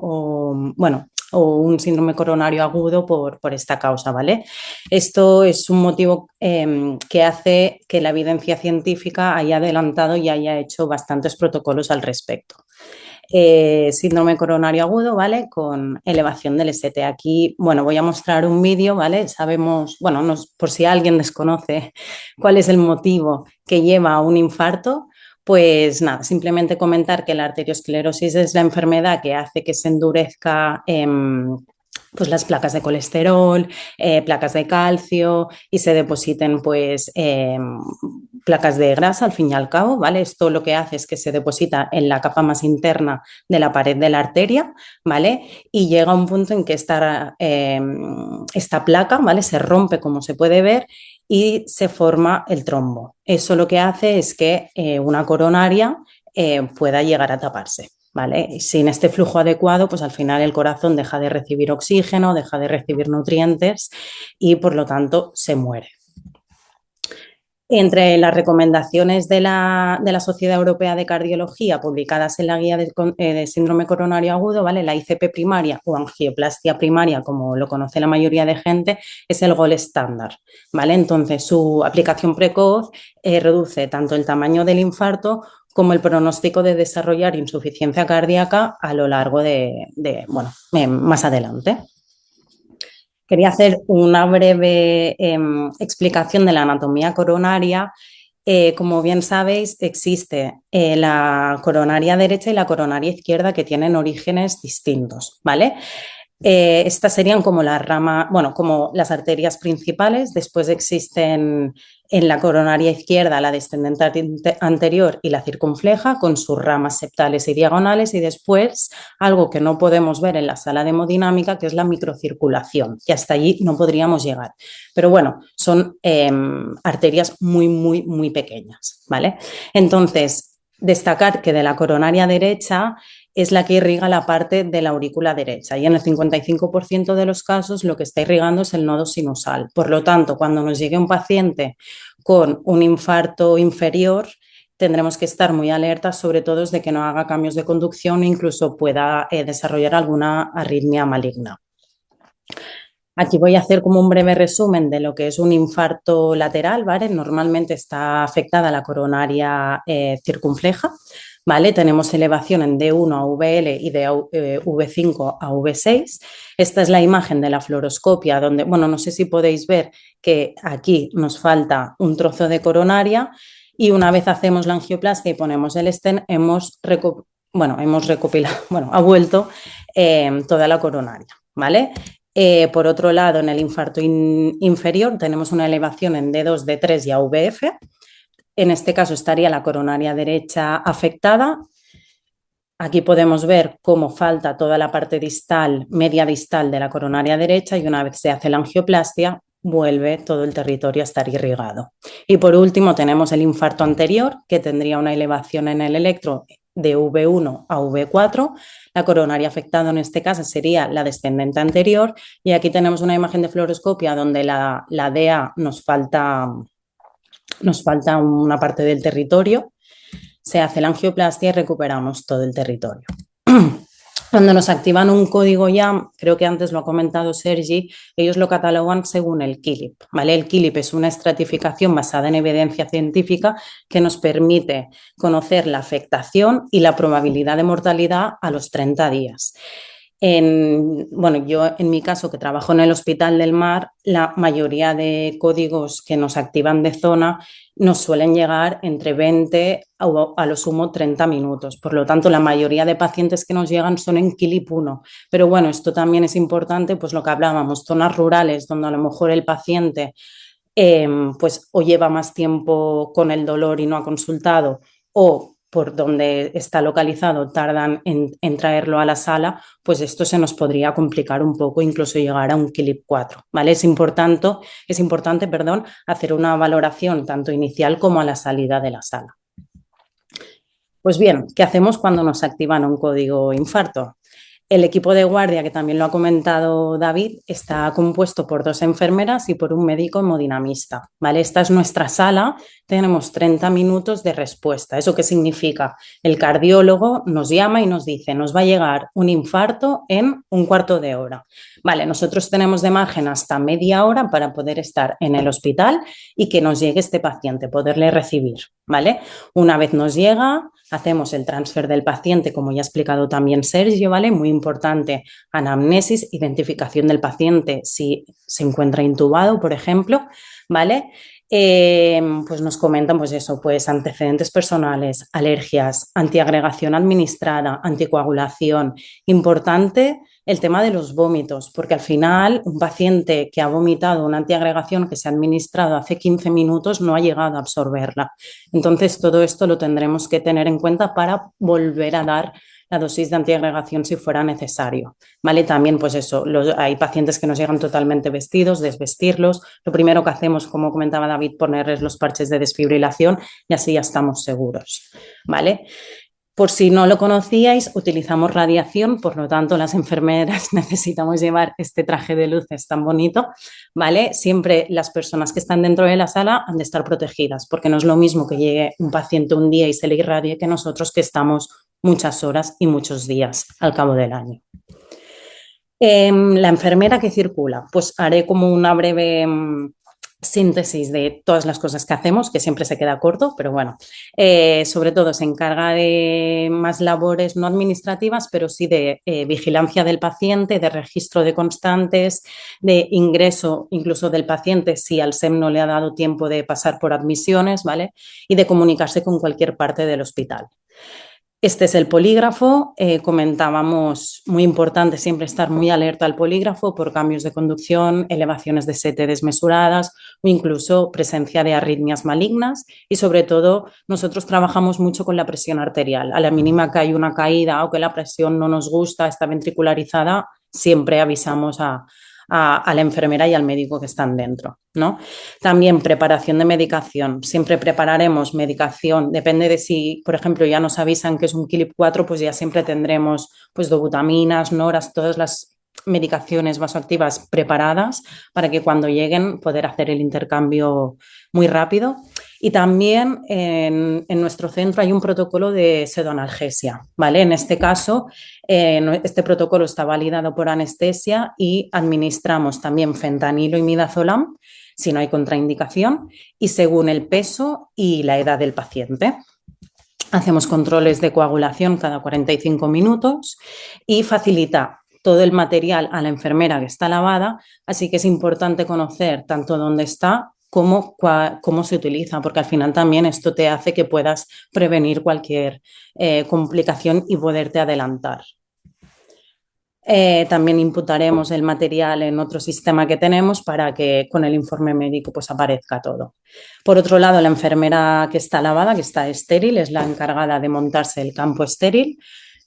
o un síndrome coronario agudo por esta causa, ¿vale? Esto es un motivo que hace que la evidencia científica haya adelantado y haya hecho bastantes protocolos al respecto. Síndrome coronario agudo, ¿vale? Con elevación del ST. Aquí, bueno, voy a mostrar un vídeo, ¿vale? Sabemos, bueno, por si alguien desconoce cuál es el motivo que lleva a un infarto, pues nada, simplemente comentar que la arteriosclerosis es la enfermedad que hace que se endurezca pues las placas de colesterol, placas de calcio y se depositen pues placas de grasa al fin y al cabo, ¿vale? Esto lo que hace es que se deposita en la capa más interna de la pared de la arteria, ¿vale? Y llega un punto en que esta placa, ¿vale? Se rompe, como se puede ver, y se forma el trombo. Eso lo que hace es que una coronaria pueda llegar a taparse, ¿vale? Sin este flujo adecuado, pues al final el corazón deja de recibir oxígeno, deja de recibir nutrientes y por lo tanto se muere. Entre las recomendaciones de la Sociedad Europea de Cardiología publicadas en la guía de síndrome coronario agudo, ¿vale? La ICP primaria o angioplastia primaria, como lo conoce la mayoría de gente, es el gold estándar, ¿vale? Entonces, su aplicación precoz reduce tanto el tamaño del infarto como el pronóstico de desarrollar insuficiencia cardíaca a lo largo más adelante. Quería hacer una breve explicación de la anatomía coronaria. Como bien sabéis, existe la coronaria derecha y la coronaria izquierda que tienen orígenes distintos, ¿vale? Estas serían como como las arterias principales. Después existen en la coronaria izquierda la descendente anterior y la circunfleja con sus ramas septales y diagonales, y después algo que no podemos ver en la sala de hemodinámica, que es la microcirculación, y hasta allí no podríamos llegar. Pero bueno, son arterias muy, muy, muy pequeñas, ¿vale? Entonces, destacar que de la coronaria derecha es la que irriga la parte de la aurícula derecha y en el 55% de los casos lo que está irrigando es el nodo sinusal. Por lo tanto, cuando nos llegue un paciente con un infarto inferior, tendremos que estar muy alertas, sobre todo de que no haga cambios de conducción e incluso pueda desarrollar alguna arritmia maligna. Aquí voy a hacer como un breve resumen de lo que es un infarto lateral, ¿vale? Normalmente está afectada la coronaria circunfleja, ¿vale? Tenemos elevación en D1 a VL y de V5 a V6. Esta es la imagen de la fluoroscopia donde, bueno, no sé si podéis ver que aquí nos falta un trozo de coronaria y una vez hacemos la angioplastia y ponemos el stent, ha vuelto toda la coronaria, ¿vale? Por otro lado, en el infarto inferior tenemos una elevación en D2, D3 y AVF. En este caso estaría la coronaria derecha afectada. Aquí podemos ver cómo falta toda la parte distal, media distal de la coronaria derecha, y una vez se hace la angioplastia, vuelve todo el territorio a estar irrigado. Y por último tenemos el infarto anterior, que tendría una elevación en el electro de V1 a V4. La coronaria afectada en este caso sería la descendente anterior, y aquí tenemos una imagen de fluoroscopia donde la DA nos falta una parte del territorio. Se hace la angioplastia y recuperamos todo el territorio. Cuando nos activan un código YAM, creo que antes lo ha comentado Sergi, ellos lo catalogan según el KILIP, ¿vale? El KILIP es una estratificación basada en evidencia científica que nos permite conocer la afectación y la probabilidad de mortalidad a los 30 días. Yo en mi caso, que trabajo en el Hospital del Mar, la mayoría de códigos que nos activan de zona nos suelen llegar entre 20 a lo sumo 30 minutos. Por lo tanto, la mayoría de pacientes que nos llegan son en KILIP 1. Pero bueno, esto también es importante, pues lo que hablábamos, zonas rurales donde a lo mejor el paciente pues o lleva más tiempo con el dolor y no ha consultado, o por donde está localizado tardan en traerlo a la sala, pues esto se nos podría complicar un poco, incluso llegar a un KILIP 4, ¿vale? Es importante, hacer una valoración tanto inicial como a la salida de la sala. Pues bien, ¿qué hacemos cuando nos activan un código infarto? El equipo de guardia, que también lo ha comentado David, está compuesto por 2 enfermeras y por un médico hemodinamista, ¿vale? Esta es nuestra sala, tenemos 30 minutos de respuesta. ¿Eso qué significa? El cardiólogo nos llama y nos dice, nos va a llegar un infarto en un cuarto de hora. Vale, nosotros tenemos de margen hasta media hora para poder estar en el hospital y que nos llegue este paciente, poderle recibir, ¿vale? Una vez nos llega, hacemos el transfer del paciente, como ya ha explicado también Sergio, ¿vale? Muy importante, anamnesis, identificación del paciente si se encuentra intubado, por ejemplo, ¿vale? Pues nos comentan pues antecedentes personales, alergias, antiagregación administrada, anticoagulación. Importante el tema de los vómitos, porque al final un paciente que ha vomitado una antiagregación que se ha administrado hace 15 minutos no ha llegado a absorberla. Entonces todo esto lo tendremos que tener en cuenta para volver a dar la dosis de antiagregación si fuera necesario, ¿vale? También, pues eso, hay pacientes que nos llegan totalmente vestidos, desvestirlos. Lo primero que hacemos, como comentaba David, ponerles los parches de desfibrilación y así ya estamos seguros, ¿vale? Por si no lo conocíais, utilizamos radiación, por lo tanto las enfermeras necesitamos llevar este traje de luces tan bonito, ¿vale? Siempre las personas que están dentro de la sala han de estar protegidas, porque no es lo mismo que llegue un paciente un día y se le irradie que nosotros que estamos muchas horas y muchos días al cabo del año. La enfermera que circula, pues haré como una breve síntesis de todas las cosas que hacemos, que siempre se queda corto, pero bueno, sobre todo se encarga de más labores no administrativas, pero sí de vigilancia del paciente, de registro de constantes, de ingreso incluso del paciente si al SEM no le ha dado tiempo de pasar por admisiones, ¿vale? Y de comunicarse con cualquier parte del hospital. Este es el polígrafo, comentábamos, muy importante siempre estar muy alerta al polígrafo por cambios de conducción, elevaciones de CT desmesuradas o incluso presencia de arritmias malignas, y sobre todo nosotros trabajamos mucho con la presión arterial. A la mínima que hay una caída o que la presión no nos gusta, está ventricularizada, siempre avisamos a la enfermera y al médico que están dentro, ¿no? También preparación de medicación. Siempre prepararemos medicación. Depende de si, por ejemplo, ya nos avisan que es un KILIP 4, pues ya siempre tendremos pues dobutaminas, noras, todas las medicaciones vasoactivas preparadas para que cuando lleguen poder hacer el intercambio muy rápido. Y también en nuestro centro hay un protocolo de pseudoanalgesia, ¿vale? En este caso, este protocolo está validado por anestesia y administramos también fentanilo y midazolam si no hay contraindicación y según el peso y la edad del paciente. Hacemos controles de coagulación cada 45 minutos y facilita todo el material a la enfermera que está lavada, así que es importante conocer tanto dónde está cómo se utiliza, porque al final también esto te hace que puedas prevenir cualquier complicación y poderte adelantar. También imputaremos el material en otro sistema que tenemos para que con el informe médico pues aparezca todo. Por otro lado, la enfermera que está lavada, que está estéril, es la encargada de montarse el campo estéril,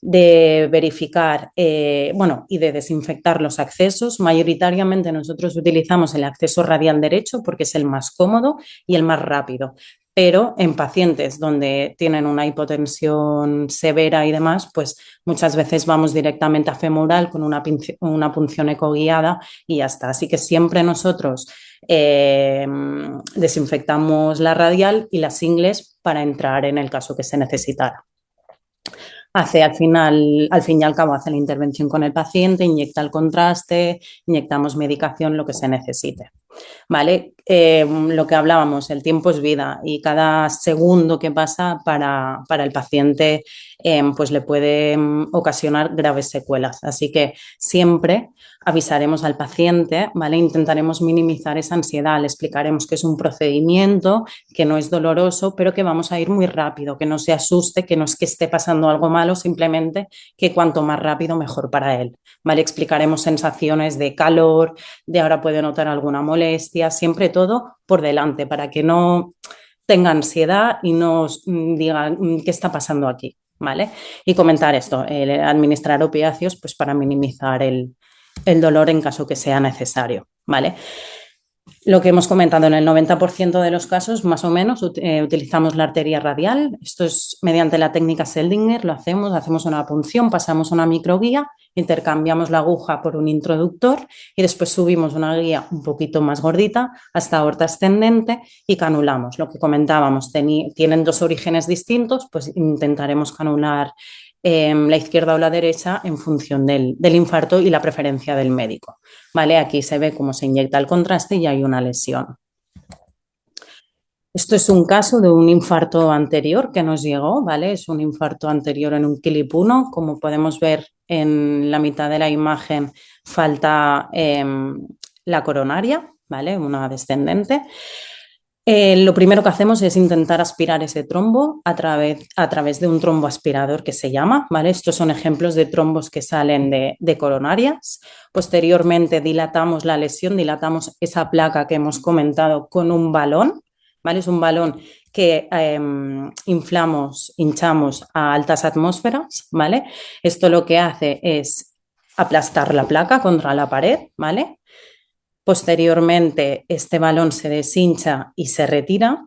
de verificar y de desinfectar los accesos. Mayoritariamente nosotros utilizamos el acceso radial derecho porque es el más cómodo y el más rápido. Pero en pacientes donde tienen una hipotensión severa y demás, pues muchas veces vamos directamente a femoral con una punción ecoguiada y ya está. Así que siempre nosotros desinfectamos la radial y las ingles para entrar en el caso que se necesitara. Al fin y al cabo, hace la intervención con el paciente, inyecta el contraste, inyectamos medicación, lo que se necesite. ¿Vale? Lo que hablábamos, el tiempo es vida y cada segundo que pasa para el paciente pues le puede ocasionar graves secuelas. Así que siempre avisaremos al paciente, ¿vale? Intentaremos minimizar esa ansiedad, le explicaremos que es un procedimiento, que no es doloroso, pero que vamos a ir muy rápido, que no se asuste, que no es que esté pasando algo malo, simplemente que cuanto más rápido mejor para él, ¿vale? Explicaremos sensaciones de calor, de ahora puede notar alguna molestia, siempre todo por delante para que no tenga ansiedad y no diga qué está pasando aquí, ¿vale? Y comentar esto, administrar opiáceos pues para minimizar el dolor en caso que sea necesario, ¿vale? Lo que hemos comentado, en el 90% de los casos, más o menos, utilizamos la arteria radial. Esto es mediante la técnica Seldinger, lo hacemos una punción, pasamos una microguía, intercambiamos la aguja por un introductor y después subimos una guía un poquito más gordita hasta aorta ascendente y canulamos. Lo que comentábamos, tienen dos orígenes distintos, pues intentaremos canular la izquierda o la derecha en función del infarto y la preferencia del médico. ¿Vale? Aquí se ve cómo se inyecta el contraste y hay una lesión. Esto es un caso de un infarto anterior que nos llegó, ¿vale? Es un infarto anterior en un CLIP 1. Como podemos ver en la mitad de la imagen falta la coronaria, ¿vale? Una descendente. Lo primero que hacemos es intentar aspirar ese trombo a través de un tromboaspirador que se llama, ¿vale? Estos son ejemplos de trombos que salen de coronarias. Posteriormente dilatamos la lesión, dilatamos esa placa que hemos comentado con un balón, ¿vale? Es un balón que hinchamos a altas atmósferas, ¿vale? Esto lo que hace es aplastar la placa contra la pared, ¿vale? Posteriormente, este balón se deshincha y se retira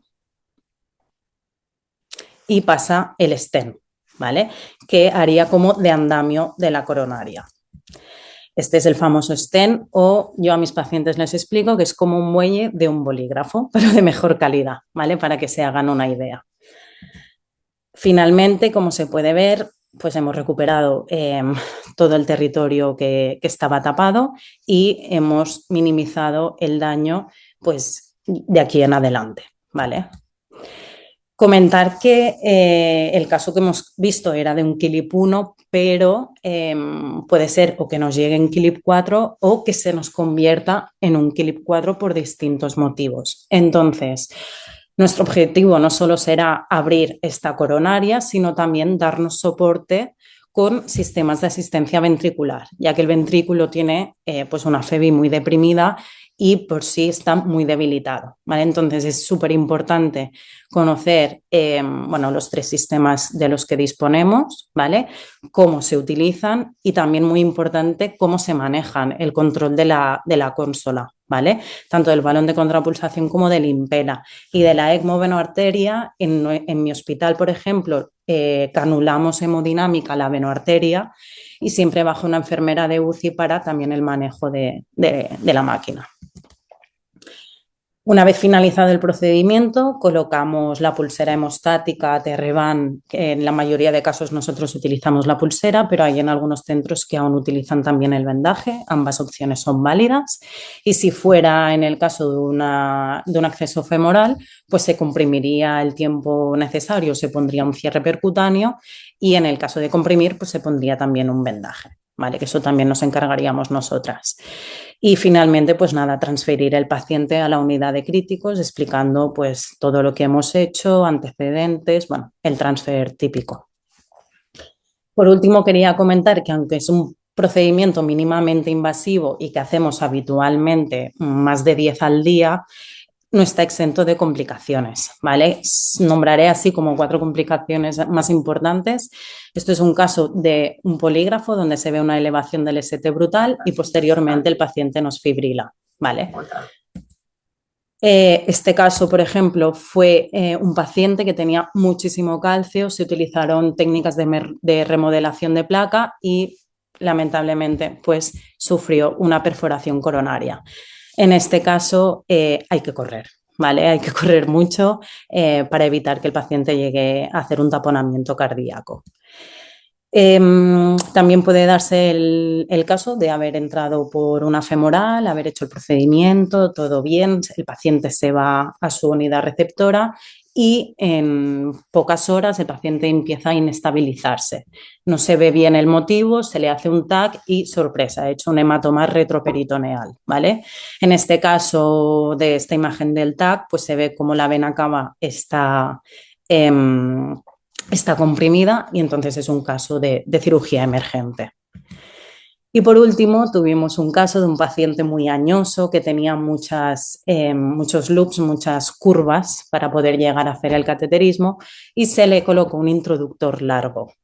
y pasa el stent, ¿vale? Que haría como de andamio de la coronaria. Este es el famoso stent, o yo a mis pacientes les explico que es como un muelle de un bolígrafo, pero de mejor calidad, ¿vale? Para que se hagan una idea. Finalmente, como se puede ver, pues hemos recuperado todo el territorio que estaba tapado y hemos minimizado el daño pues, de aquí en adelante, ¿vale? Comentar que el caso que hemos visto era de un CLIP 1, pero puede ser o que nos llegue en CLIP 4 o que se nos convierta en un CLIP 4 por distintos motivos. Entonces, nuestro objetivo no solo será abrir esta coronaria, sino también darnos soporte con sistemas de asistencia ventricular, ya que el ventrículo tiene pues una FEBI muy deprimida y por sí está muy debilitado, ¿vale? Entonces es súper importante conocer los tres sistemas de los que disponemos, ¿vale? Cómo se utilizan y también muy importante cómo se manejan, el control de la consola, ¿vale? Tanto del balón de contrapulsación como del Impera. Y de la ECMO venoarteria, en mi hospital, por ejemplo, canulamos hemodinámica la venoarteria y siempre bajo una enfermera de UCI para también el manejo de la máquina. Una vez finalizado el procedimiento, colocamos la pulsera hemostática TR-VAN, que en la mayoría de casos nosotros utilizamos la pulsera, pero hay en algunos centros que aún utilizan también el vendaje. Ambas opciones son válidas. Y si fuera en el caso de un acceso femoral, pues se comprimiría el tiempo necesario, se pondría un cierre percutáneo y en el caso de comprimir, pues se pondría también un vendaje, ¿vale? Que eso también nos encargaríamos nosotras. Y finalmente, pues nada, transferir el paciente a la unidad de críticos explicando pues todo lo que hemos hecho, antecedentes, bueno, el transfer típico. Por último, quería comentar que aunque es un procedimiento mínimamente invasivo y que hacemos habitualmente más de 10 al día, no está exento de complicaciones, ¿vale? Nombraré así como 4 complicaciones más importantes. Esto es un caso de un polígrafo donde se ve una elevación del ST brutal y posteriormente el paciente nos fibrila, ¿vale? Este caso, por ejemplo, fue un paciente que tenía muchísimo calcio, se utilizaron técnicas de remodelación de placa y lamentablemente pues sufrió una perforación coronaria. En este caso hay que correr, ¿vale? Hay que correr mucho para evitar que el paciente llegue a hacer un taponamiento cardíaco. También puede darse el caso de haber entrado por una femoral, haber hecho el procedimiento, todo bien, el paciente se va a su unidad receptora y en pocas horas el paciente empieza a inestabilizarse. No se ve bien el motivo, se le hace un TAC y sorpresa, ha hecho un hematoma retroperitoneal, ¿vale? En este caso de esta imagen del TAC, pues se ve como la vena cava está comprimida y entonces es un caso de cirugía emergente. Y por último, tuvimos un caso de un paciente muy añoso que tenía muchos loops, muchas curvas para poder llegar a hacer el cateterismo y se le colocó un introductor largo.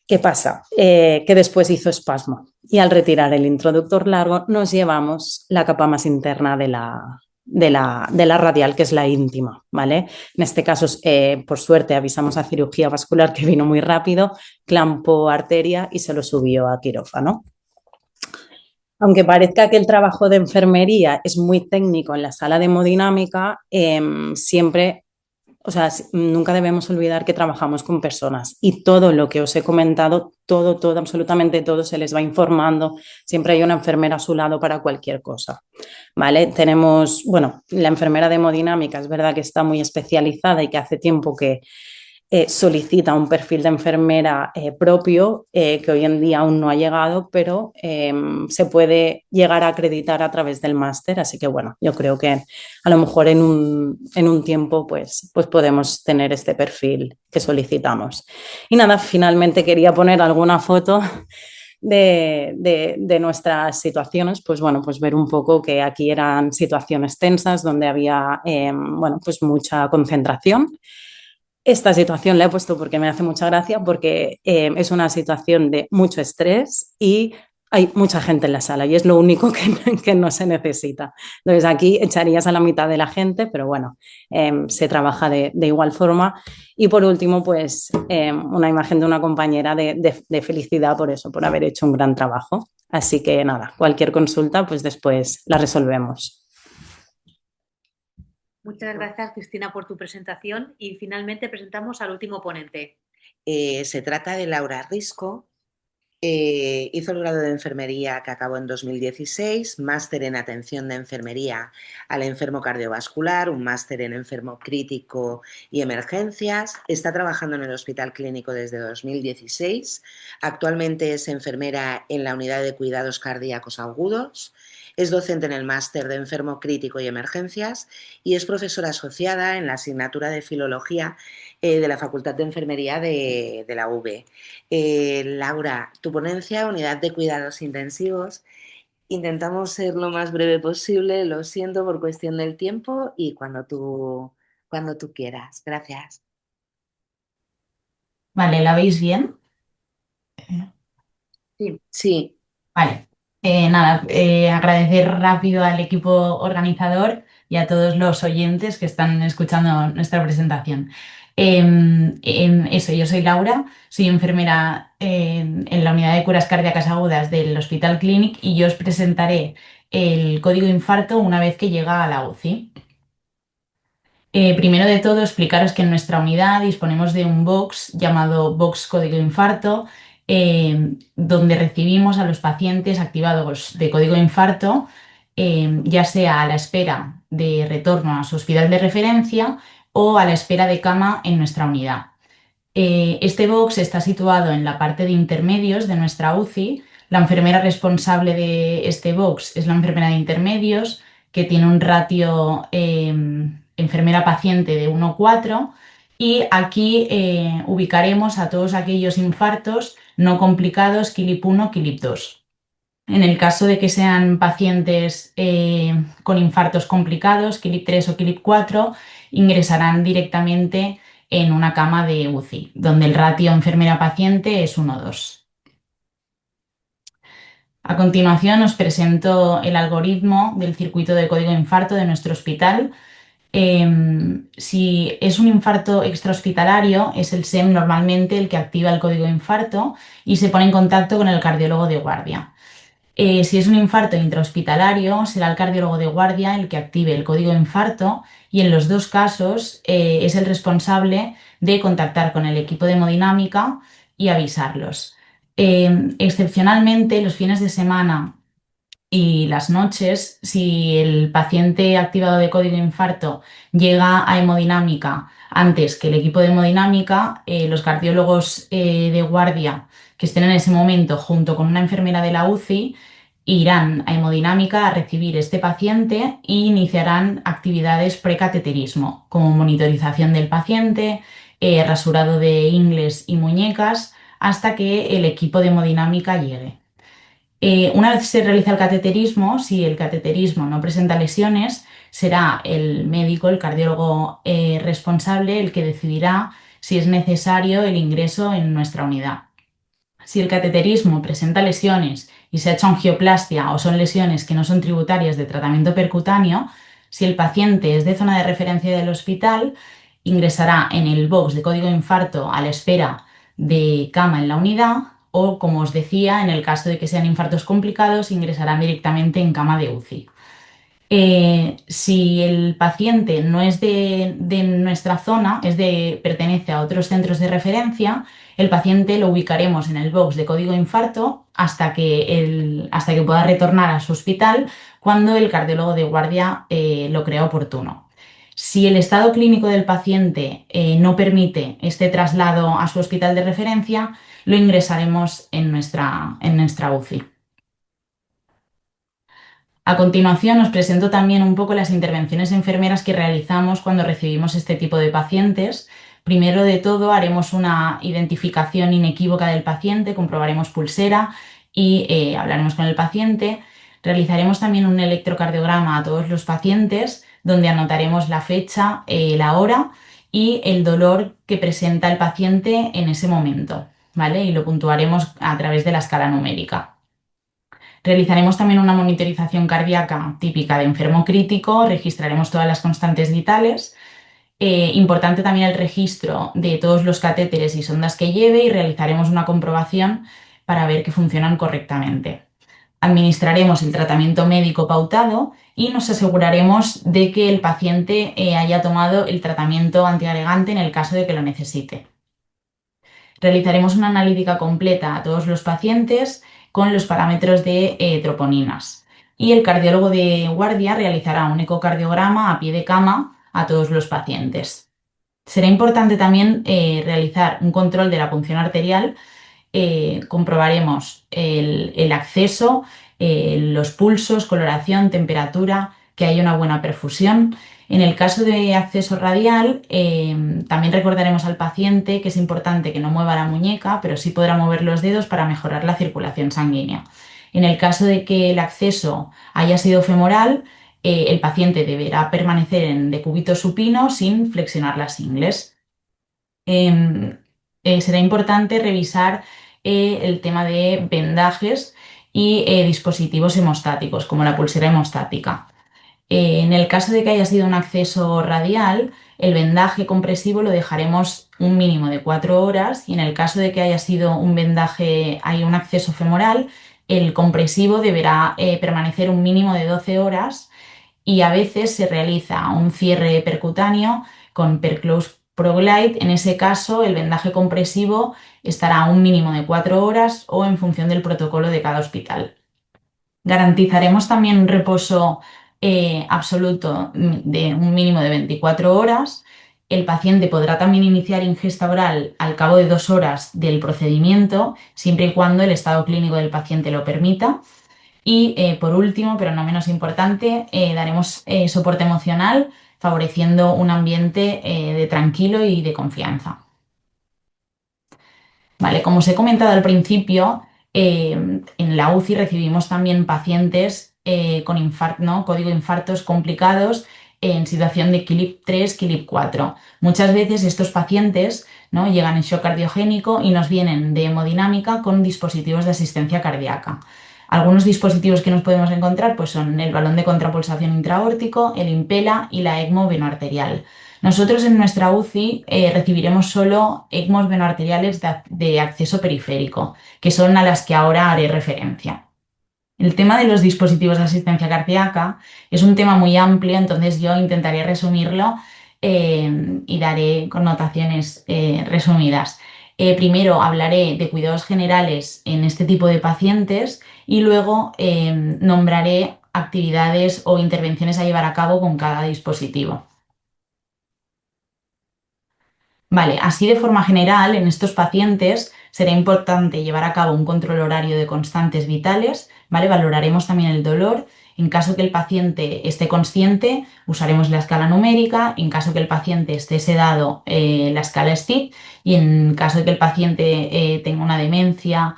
¿Qué pasa? Que después hizo espasmo y al retirar el introductor largo nos llevamos la capa más interna de la radial, que es la íntima, ¿vale? En este caso, por suerte, avisamos a cirugía vascular que vino muy rápido, clampó arteria y se lo subió a quirófano. Aunque parezca que el trabajo de enfermería es muy técnico en la sala de hemodinámica, siempre, o sea, nunca debemos olvidar que trabajamos con personas y todo lo que os he comentado, todo, absolutamente todo se les va informando. Siempre hay una enfermera a su lado para cualquier cosa, ¿vale? Tenemos, bueno, la enfermera de hemodinámica es verdad que está muy especializada y que hace tiempo que solicita un perfil de enfermera propio que hoy en día aún no ha llegado, pero se puede llegar a acreditar a través del máster. Así que bueno, yo creo que a lo mejor en un tiempo pues podemos tener este perfil que solicitamos. Y nada, finalmente quería poner alguna foto de nuestras situaciones, pues bueno, pues ver un poco que aquí eran situaciones tensas donde había, bueno, pues mucha concentración. Esta situación la he puesto porque me hace mucha gracia, porque es una situación de mucho estrés y hay mucha gente en la sala y es lo único que no se necesita. Entonces aquí echarías a la mitad de la gente, pero bueno, se trabaja de igual forma. Y por último, pues una imagen de una compañera de felicidad por eso, por haber hecho un gran trabajo. Así que nada, cualquier consulta, pues después la resolvemos. Muchas gracias, Cristina, por tu presentación y finalmente presentamos al último ponente. Se trata de Laura Risco. Hizo el grado de enfermería que acabó en 2016, máster en atención de enfermería al enfermo cardiovascular, un máster en enfermo crítico y emergencias. Está trabajando en el Hospital Clínico desde 2016. Actualmente es enfermera en la unidad de cuidados cardíacos agudos. Es docente en el máster de enfermo crítico y emergencias y es profesora asociada en la asignatura de filología de la Facultad de Enfermería de la UB. Laura, tu ponencia, unidad de cuidados intensivos. Intentamos ser lo más breve posible, lo siento por cuestión del tiempo y cuando tú quieras. Gracias. Vale, ¿la veis bien? Sí. Vale. Nada, agradecer rápido al equipo organizador y a todos los oyentes que están escuchando nuestra presentación. Yo soy Laura, soy enfermera en la unidad de curas cardíacas agudas del Hospital Clínic y yo os presentaré el código infarto una vez que llega a la UCI. Primero de todo, explicaros que en nuestra unidad disponemos de un box llamado Box Código Infarto, donde recibimos a los pacientes activados de código infarto, ya sea a la espera de retorno a su hospital de referencia o a la espera de cama en nuestra unidad. Este box está situado en la parte de intermedios de nuestra UCI. La enfermera responsable de este box es la enfermera de intermedios, que tiene un ratio enfermera-paciente de 1,4 Y aquí ubicaremos a todos aquellos infartos no complicados KILIP 1, KILIP 2. En el caso de que sean pacientes con infartos complicados, KILIP 3 o KILIP 4, ingresarán directamente en una cama de UCI, donde el ratio enfermera-paciente es 1:2. A continuación os presento el algoritmo del circuito de código infarto de nuestro hospital. Si es un infarto extrahospitalario, es el SEM normalmente el que activa el código infarto y se pone en contacto con el cardiólogo de guardia. Si es un infarto intrahospitalario, será el cardiólogo de guardia el que active el código infarto y en los dos casos es el responsable de contactar con el equipo de hemodinámica y avisarlos. Excepcionalmente, los fines de semana y las noches, si el paciente activado de código infarto llega a hemodinámica antes que el equipo de hemodinámica, los cardiólogos de guardia que estén en ese momento junto con una enfermera de la UCI irán a hemodinámica a recibir este paciente e iniciarán actividades precateterismo, como monitorización del paciente, rasurado de ingles y muñecas, hasta que el equipo de hemodinámica llegue. Una vez se realiza el cateterismo, si el cateterismo no presenta lesiones, será el médico, el cardiólogo responsable, el que decidirá si es necesario el ingreso en nuestra unidad. Si el cateterismo presenta lesiones y se ha hecho angioplastia o son lesiones que no son tributarias de tratamiento percutáneo, si el paciente es de zona de referencia del hospital, ingresará en el box de código infarto a la espera de cama en la unidad o, como os decía, en el caso de que sean infartos complicados, ingresarán directamente en cama de UCI. Si el paciente no es de nuestra zona, pertenece a otros centros de referencia, el paciente lo ubicaremos en el box de código infarto hasta que pueda retornar a su hospital cuando el cardiólogo de guardia lo crea oportuno. Si el estado clínico del paciente no permite este traslado a su hospital de referencia, lo ingresaremos en nuestra UCI. A continuación os presento también un poco las intervenciones enfermeras que realizamos cuando recibimos este tipo de pacientes. Primero de todo haremos una identificación inequívoca del paciente, comprobaremos pulsera y hablaremos con el paciente. Realizaremos también un electrocardiograma a todos los pacientes donde anotaremos la fecha, la hora y el dolor que presenta el paciente en ese momento, ¿vale? Y lo puntuaremos a través de la escala numérica. Realizaremos también una monitorización cardíaca típica de enfermo crítico, registraremos todas las constantes vitales. Importante también el registro de todos los catéteres y sondas que lleve y realizaremos una comprobación para ver que funcionan correctamente. Administraremos el tratamiento médico pautado y nos aseguraremos de que el paciente haya tomado el tratamiento antiagregante en el caso de que lo necesite. Realizaremos una analítica completa a todos los pacientes con los parámetros de troponinas y el cardiólogo de guardia realizará un ecocardiograma a pie de cama a todos los pacientes. Será importante también realizar un control de la punción arterial. Comprobaremos el acceso, los pulsos, coloración, temperatura, que haya una buena perfusión. En el caso de acceso radial, también recordaremos al paciente que es importante que no mueva la muñeca, pero sí podrá mover los dedos para mejorar la circulación sanguínea. En el caso de que el acceso haya sido femoral, el paciente deberá permanecer en decúbito supino sin flexionar las ingles. Será importante revisar el tema de vendajes y dispositivos hemostáticos, como la pulsera hemostática. En el caso de que haya sido un acceso radial, el vendaje compresivo lo dejaremos un mínimo de 4 horas y en el caso de que haya sido un acceso femoral, el compresivo deberá permanecer un mínimo de 12 horas y a veces se realiza un cierre percutáneo con Perclose ProGlide. En ese caso, el vendaje compresivo estará a un mínimo de 4 horas o en función del protocolo de cada hospital. Garantizaremos también un reposo absoluto de un mínimo de 24 horas. El paciente podrá también iniciar ingesta oral al cabo de 2 horas del procedimiento, siempre y cuando el estado clínico del paciente lo permita. Y por último, pero no menos importante, daremos soporte emocional, favoreciendo un ambiente de tranquilo y de confianza. Vale, como os he comentado al principio, en la UCI recibimos también pacientes con ¿no? código de infartos complicados en situación de KILIP 3, KILIP 4. Muchas veces estos pacientes, ¿no? llegan en shock cardiogénico y nos vienen de hemodinámica con dispositivos de asistencia cardíaca. Algunos dispositivos que nos podemos encontrar pues, son el balón de contrapulsación intraaórtico, el Impella y la ECMO venoarterial. Nosotros en nuestra UCI recibiremos solo ECMOs venoarteriales de acceso periférico, que son a las que ahora haré referencia. El tema de los dispositivos de asistencia cardíaca es un tema muy amplio, entonces yo intentaré resumirlo y daré connotaciones resumidas. Primero hablaré de cuidados generales en este tipo de pacientes y luego nombraré actividades o intervenciones a llevar a cabo con cada dispositivo. Vale, así de forma general, en estos pacientes será importante llevar a cabo un control horario de constantes vitales, ¿vale? Valoraremos también el dolor. En caso que el paciente esté consciente, usaremos la escala numérica. En caso que el paciente esté sedado, la escala STIP. Y en caso de que el paciente tenga una demencia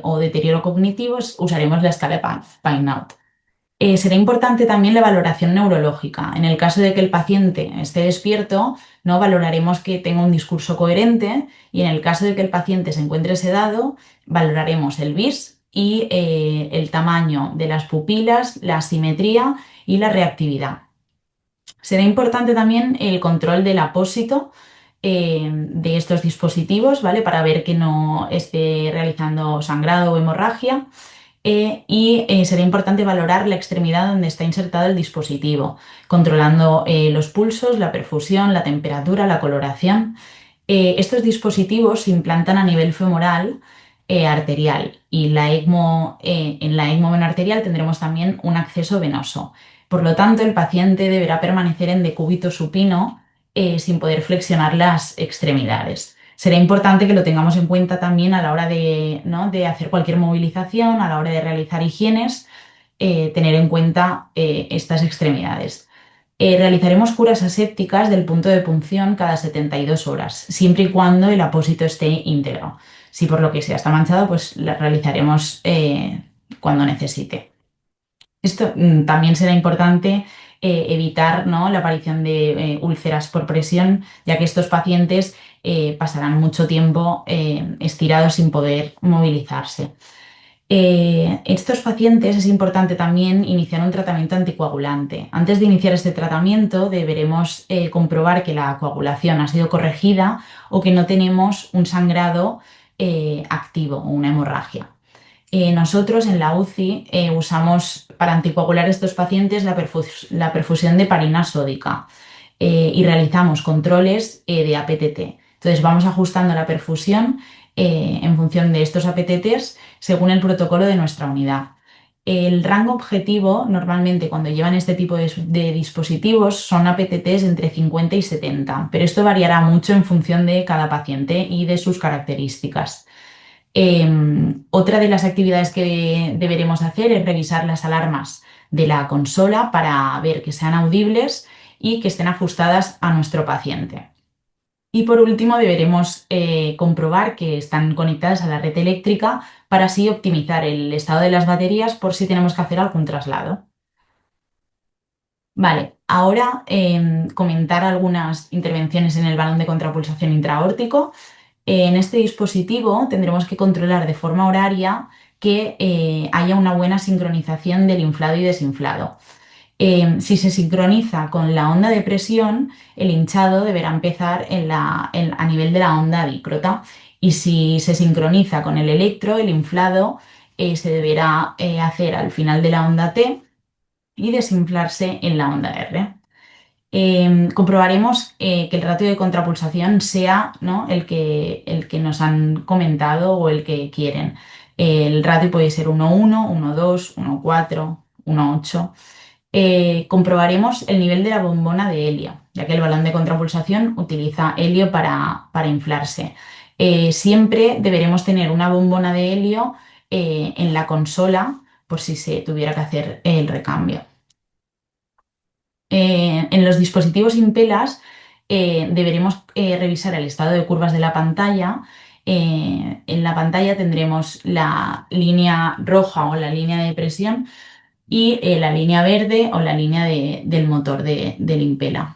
o deterioro cognitivo, usaremos la escala Pine-Out. Será importante también la valoración neurológica. En el caso de que el paciente esté despierto, ¿no? valoraremos que tenga un discurso coherente y en el caso de que el paciente se encuentre sedado, valoraremos el BIS y el tamaño de las pupilas, la asimetría y la reactividad. Será importante también el control del apósito de estos dispositivos, ¿vale? Para ver que no esté realizando sangrado o hemorragia. Será importante valorar la extremidad donde está insertado el dispositivo, controlando los pulsos, la perfusión, la temperatura, la coloración. Estos dispositivos se implantan a nivel femoral arterial y en la ECMO venoarterial tendremos también un acceso venoso. Por lo tanto, el paciente deberá permanecer en decúbito supino sin poder flexionar las extremidades. Será importante que lo tengamos en cuenta también a la hora de, ¿no? de hacer cualquier movilización, a la hora de realizar higienes, tener en cuenta estas extremidades. Realizaremos curas asépticas del punto de punción cada 72 horas, siempre y cuando el apósito esté íntegro. Si por lo que sea está manchado, pues la realizaremos cuando necesite. Esto también será importante evitar, ¿no? la aparición de úlceras por presión, ya que estos pacientes pasarán mucho tiempo estirados sin poder movilizarse. Estos pacientes es importante también iniciar un tratamiento anticoagulante. Antes de iniciar este tratamiento deberemos comprobar que la coagulación ha sido corregida o que no tenemos un sangrado activo o una hemorragia. Nosotros en la UCI usamos para anticoagular a estos pacientes la perfusión de heparina sódica y realizamos controles de APTT. Entonces vamos ajustando la perfusión en función de estos APTTs según el protocolo de nuestra unidad. El rango objetivo normalmente cuando llevan este tipo de dispositivos son APTTs entre 50 y 70, pero esto variará mucho en función de cada paciente y de sus características. Otra de las actividades que deberemos hacer es revisar las alarmas de la consola para ver que sean audibles y que estén ajustadas a nuestro paciente. Y por último deberemos comprobar que están conectadas a la red eléctrica para así optimizar el estado de las baterías por si tenemos que hacer algún traslado. Vale, ahora comentar algunas intervenciones en el balón de contrapulsación intraaórtico. En este dispositivo tendremos que controlar de forma horaria que haya una buena sincronización del inflado y desinflado. Si se sincroniza con la onda de presión, el hinchado deberá empezar a nivel de la onda dícrota y si se sincroniza con el electro, el inflado se deberá hacer al final de la onda T y desinflarse en la onda R. Comprobaremos que el ratio de contrapulsación sea, ¿no? el que nos han comentado o el que quieren. El ratio puede ser 1,1, 1,2, 1,4, 1,8. Comprobaremos el nivel de la bombona de helio, ya que el balón de contrapulsación utiliza helio para inflarse. Siempre deberemos tener una bombona de helio en la consola por si se tuviera que hacer el recambio. En los dispositivos Impelas deberemos revisar el estado de curvas de la pantalla. En la pantalla tendremos la línea roja o la línea de presión y la línea verde o la línea del motor del Impela.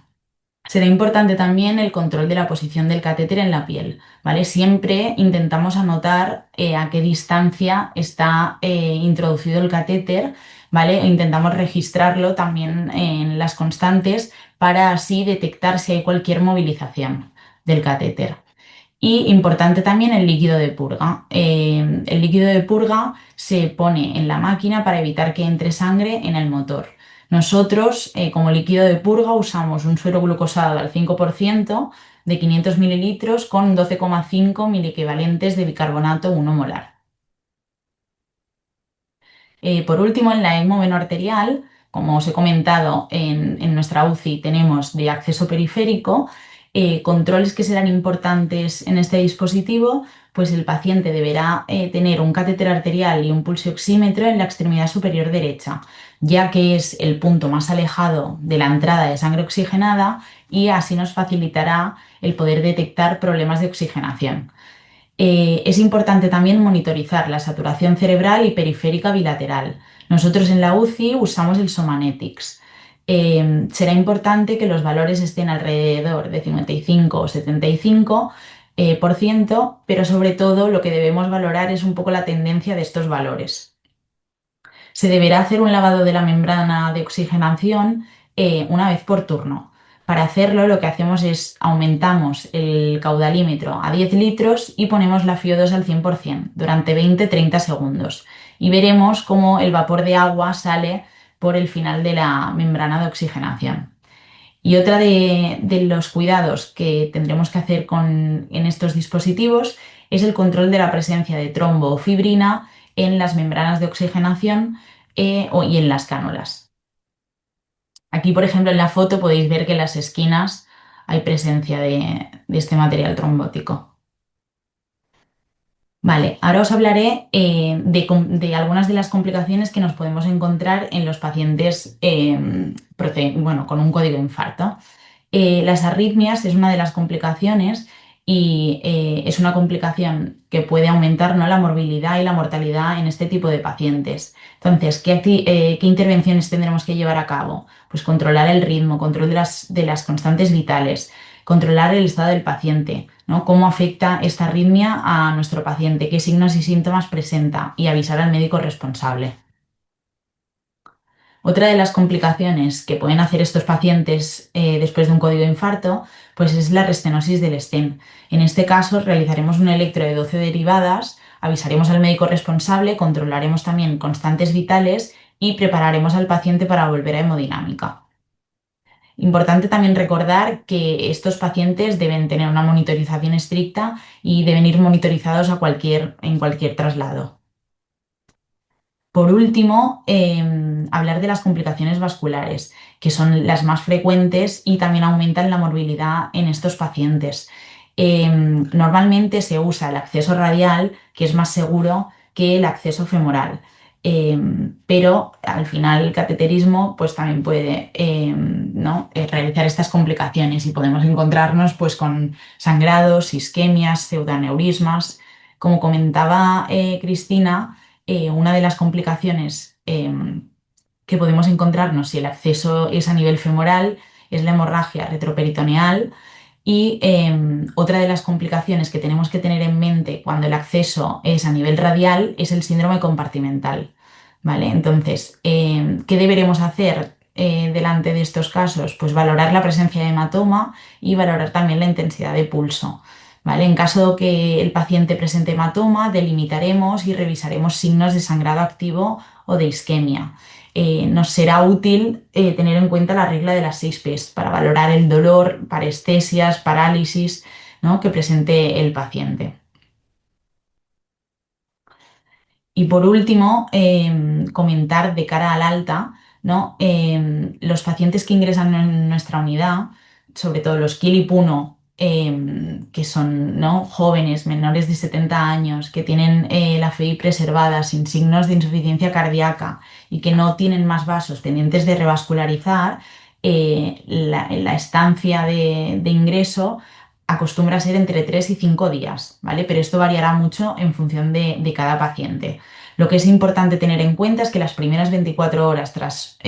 Será importante también el control de la posición del catéter en la piel, ¿vale? Siempre intentamos anotar a qué distancia está introducido el catéter, ¿vale? E intentamos registrarlo también en las constantes para así detectar si hay cualquier movilización del catéter. Y importante también el líquido de purga. El líquido de purga se pone en la máquina para evitar que entre sangre en el motor. Nosotros, como líquido de purga, usamos un suero glucosado al 5% de 500 mililitros con 12,5 miliequivalentes de bicarbonato 1 molar. Por último, en la ECMO venoarterial, como os he comentado, en nuestra UCI tenemos de acceso periférico controles que serán importantes en este dispositivo, pues el paciente deberá tener un catéter arterial y un pulsioxímetro en la extremidad superior derecha, ya que es el punto más alejado de la entrada de sangre oxigenada y así nos facilitará el poder detectar problemas de oxigenación. Es importante también monitorizar la saturación cerebral y periférica bilateral. Nosotros en la UCI usamos el Somanetics. Será importante que los valores estén alrededor de 55 o 75 por ciento, pero sobre todo lo que debemos valorar es un poco la tendencia de estos valores. Se deberá hacer un lavado de la membrana de oxigenación una vez por turno. Para hacerlo lo que hacemos es aumentamos el caudalímetro a 10 litros y ponemos la FiO2 al 100% durante 20-30 segundos y veremos cómo el vapor de agua sale por el final de la membrana de oxigenación. Y otra de los cuidados que tendremos que hacer en estos dispositivos es el control de la presencia de trombo o fibrina en las membranas de oxigenación y en las cánulas. Aquí, por ejemplo, en la foto podéis ver que en las esquinas hay presencia de este material trombótico. Vale, ahora os hablaré de algunas de las complicaciones que nos podemos encontrar en los pacientes con un código de infarto. Las arritmias es una de las complicaciones y es una complicación que puede aumentar, ¿no?, la morbilidad y la mortalidad en este tipo de pacientes. Entonces, ¿qué intervenciones tendremos que llevar a cabo? Pues controlar el ritmo, control de las constantes vitales, controlar el estado del paciente, ¿no? Cómo afecta esta arritmia a nuestro paciente, qué signos y síntomas presenta y avisar al médico responsable. Otra de las complicaciones que pueden hacer estos pacientes después de un código de infarto, pues es la restenosis del stent. En este caso realizaremos un electro de 12 derivadas, avisaremos al médico responsable, controlaremos también constantes vitales y prepararemos al paciente para volver a hemodinámica. Importante también recordar que estos pacientes deben tener una monitorización estricta y deben ir monitorizados en cualquier traslado. Por último, hablar de las complicaciones vasculares, que son las más frecuentes y también aumentan la morbilidad en estos pacientes. Normalmente se usa el acceso radial, que es más seguro que el acceso femoral. Pero al final el cateterismo pues, también puede realizar estas complicaciones y podemos encontrarnos pues, con sangrados, isquemias, pseudoaneurismas. Como comentaba Cristina, una de las complicaciones que podemos encontrarnos si el acceso es a nivel femoral es la hemorragia retroperitoneal y otra de las complicaciones que tenemos que tener en mente cuando el acceso es a nivel radial es el síndrome compartimental, ¿vale? Entonces, ¿qué deberemos hacer delante de estos casos? Pues valorar la presencia de hematoma y valorar también la intensidad de pulso. ¿Vale? En caso que el paciente presente hematoma, delimitaremos y revisaremos signos de sangrado activo o de isquemia. Nos será útil tener en cuenta la regla de las 6 Ps para valorar el dolor, parestesias, parálisis, ¿no?, que presente el paciente. Y por último, comentar de cara al alta, ¿no?, los pacientes que ingresan en nuestra unidad, sobre todo los KILIP 1 que son, ¿no?, jóvenes, menores de 70 años, que tienen la FEI preservada, sin signos de insuficiencia cardíaca y que no tienen más vasos pendientes de revascularizar, la estancia de ingreso acostumbra a ser entre 3 y 5 días, ¿vale? Pero esto variará mucho en función de cada paciente. Lo que es importante tener en cuenta es que las primeras 24 horas tras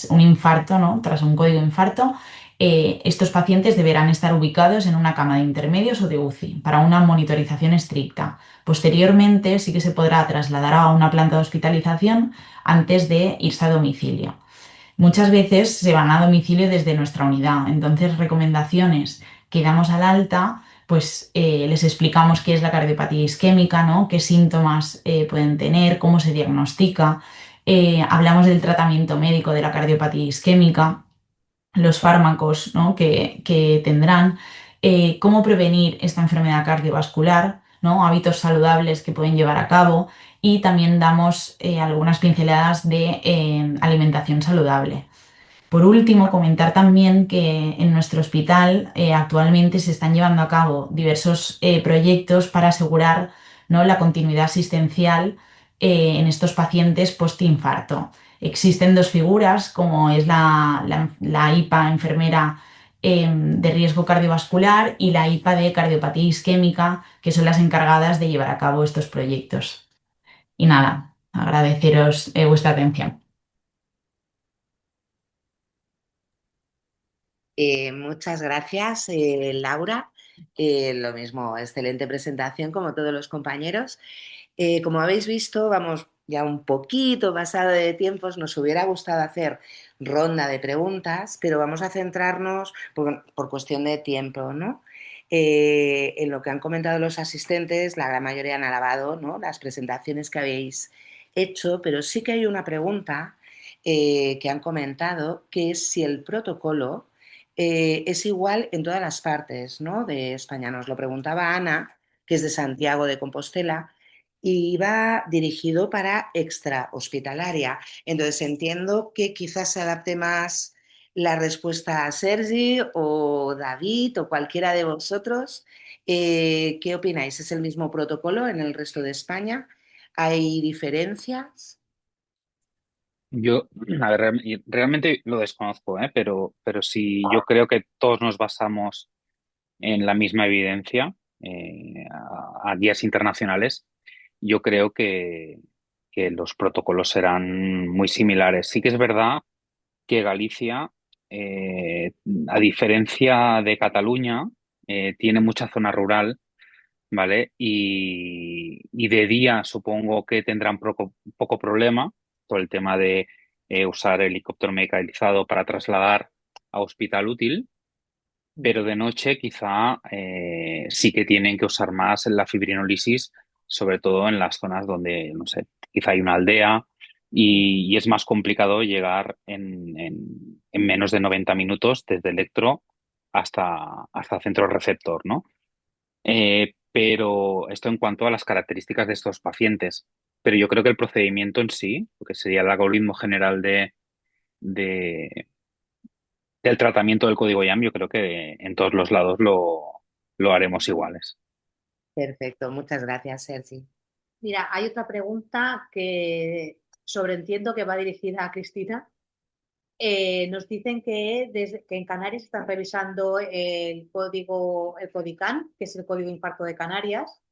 un infarto, ¿no?, tras un código infarto, estos pacientes deberán estar ubicados en una cama de intermedios o de UCI para una monitorización estricta. Posteriormente sí que se podrá trasladar a una planta de hospitalización antes de irse a domicilio. Muchas veces se van a domicilio desde nuestra unidad, entonces recomendaciones que damos al alta, pues les explicamos qué es la cardiopatía isquémica, ¿no?, qué síntomas pueden tener, cómo se diagnostica, hablamos del tratamiento médico de la cardiopatía isquémica, los fármacos, ¿no?, que tendrán, cómo prevenir esta enfermedad cardiovascular, ¿no?, hábitos saludables que pueden llevar a cabo, y también damos algunas pinceladas de alimentación saludable. Por último, comentar también que en nuestro hospital actualmente se están llevando a cabo diversos proyectos para asegurar, ¿no?, la continuidad asistencial en estos pacientes postinfarto. Existen dos figuras, como es la IPA enfermera de riesgo cardiovascular y la IPA de cardiopatía isquémica, que son las encargadas de llevar a cabo estos proyectos. Y nada, agradeceros vuestra atención. Muchas gracias, Laura. Lo mismo, excelente presentación como todos los compañeros. Como habéis visto, vamos ya un poquito pasado de tiempos, nos hubiera gustado hacer ronda de preguntas, pero vamos a centrarnos por cuestión de tiempo, ¿no? En lo que han comentado los asistentes, la gran mayoría han alabado, ¿no?, las presentaciones que habéis hecho, pero sí que hay una pregunta que han comentado, que es si el protocolo es igual en todas las partes, ¿no?, de España. Nos lo preguntaba Ana, que es de Santiago de Compostela, y va dirigido para extrahospitalaria. Entonces entiendo que quizás se adapte más la respuesta a Sergi o David o cualquiera de vosotros. ¿Qué opináis? ¿Es el mismo protocolo en el resto de España? ¿Hay diferencias? Yo, a ver, realmente lo desconozco, ¿eh? Pero sí, yo creo que todos nos basamos en la misma evidencia a guías internacionales. Yo creo que los protocolos serán muy similares. Sí que es verdad que Galicia, a diferencia de Cataluña, tiene mucha zona rural, ¿vale? Y de día supongo que tendrán poco problema por el tema de usar helicóptero medicalizado para trasladar a hospital útil, pero de noche quizá sí que tienen que usar más la fibrinolisis, sobre todo en las zonas donde, no sé, quizá hay una aldea y es más complicado llegar en menos de 90 minutos desde Electro hasta centro receptor, ¿no? Pero esto en cuanto a las características de estos pacientes. Pero yo creo que el procedimiento en sí, que sería el algoritmo general de- del tratamiento del código YAM, yo creo que en todos los lados lo haremos iguales. Perfecto, muchas gracias, Sergi. Mira, hay otra pregunta que sobreentiendo que va dirigida a Cristina. Nos dicen que en Canarias están revisando el código, el CODICAN, que es el código infarto de Canarias,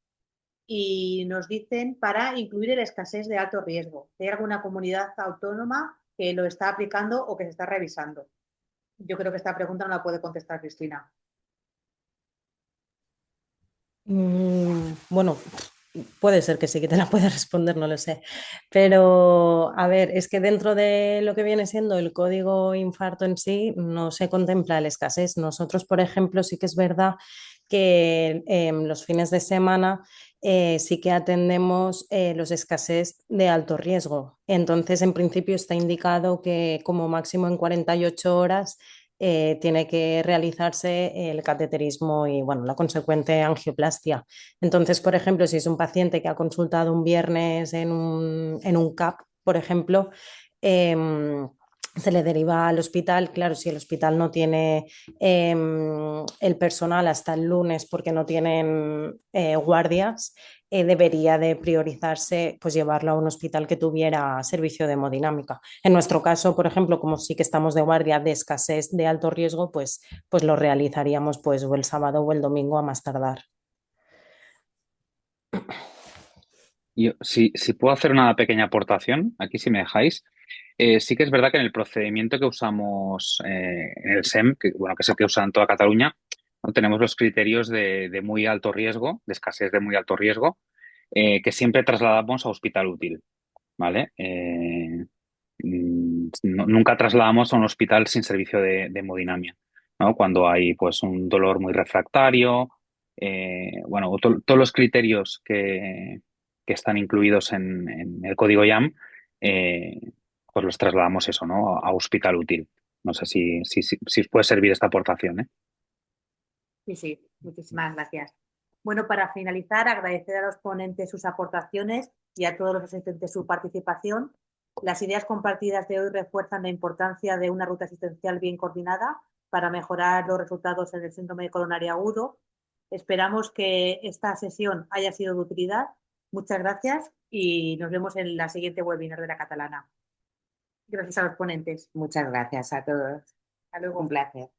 y nos dicen para incluir el escasez de alto riesgo. ¿Hay alguna comunidad autónoma que lo está aplicando o que se está revisando? Yo creo que esta pregunta no la puede contestar Cristina. Bueno, puede ser que sí, que te la pueda responder, no lo sé. Pero, a ver, es que dentro de lo que viene siendo el código infarto en sí, no se contempla la escasez. Nosotros, por ejemplo, sí que es verdad que los fines de semana sí que atendemos los escasez de alto riesgo. Entonces, en principio está indicado que como máximo en 48 horas tiene que realizarse el cateterismo y, bueno, la consecuente angioplastia. Entonces, por ejemplo, si es un paciente que ha consultado un viernes en un CAP, por ejemplo, eh, se le deriva al hospital. Claro, si el hospital no tiene el personal hasta el lunes porque no tienen guardias, debería de priorizarse pues llevarlo a un hospital que tuviera servicio de hemodinámica. En nuestro caso, por ejemplo, como sí que estamos de guardia de escasez de alto riesgo, pues lo realizaríamos pues o el sábado o el domingo a más tardar. Yo, si puedo hacer una pequeña aportación, aquí si me dejáis, sí que es verdad que en el procedimiento que usamos en el SEM, que, bueno, que es el que usa en toda Cataluña, ¿no? Tenemos los criterios de muy alto riesgo, de escasez de muy alto riesgo, que siempre trasladamos a hospital útil, ¿vale? Nunca trasladamos a un hospital sin servicio de hemodinamia, ¿no? Cuando hay pues un dolor muy refractario, bueno, todos los criterios que están incluidos en el código IAM, eh, pues los trasladamos eso, ¿no? A hospital útil. No sé si os puede servir esta aportación, ¿eh? Sí, sí, muchísimas gracias. Bueno, para finalizar, agradecer a los ponentes sus aportaciones y a todos los asistentes su participación. Las ideas compartidas de hoy refuerzan la importancia de una ruta asistencial bien coordinada para mejorar los resultados en el síndrome coronario agudo. Esperamos que esta sesión haya sido de utilidad. Muchas gracias y nos vemos en la siguiente webinar de la Catalana. Gracias a los ponentes. Muchas gracias a todos. Hasta luego. Un placer.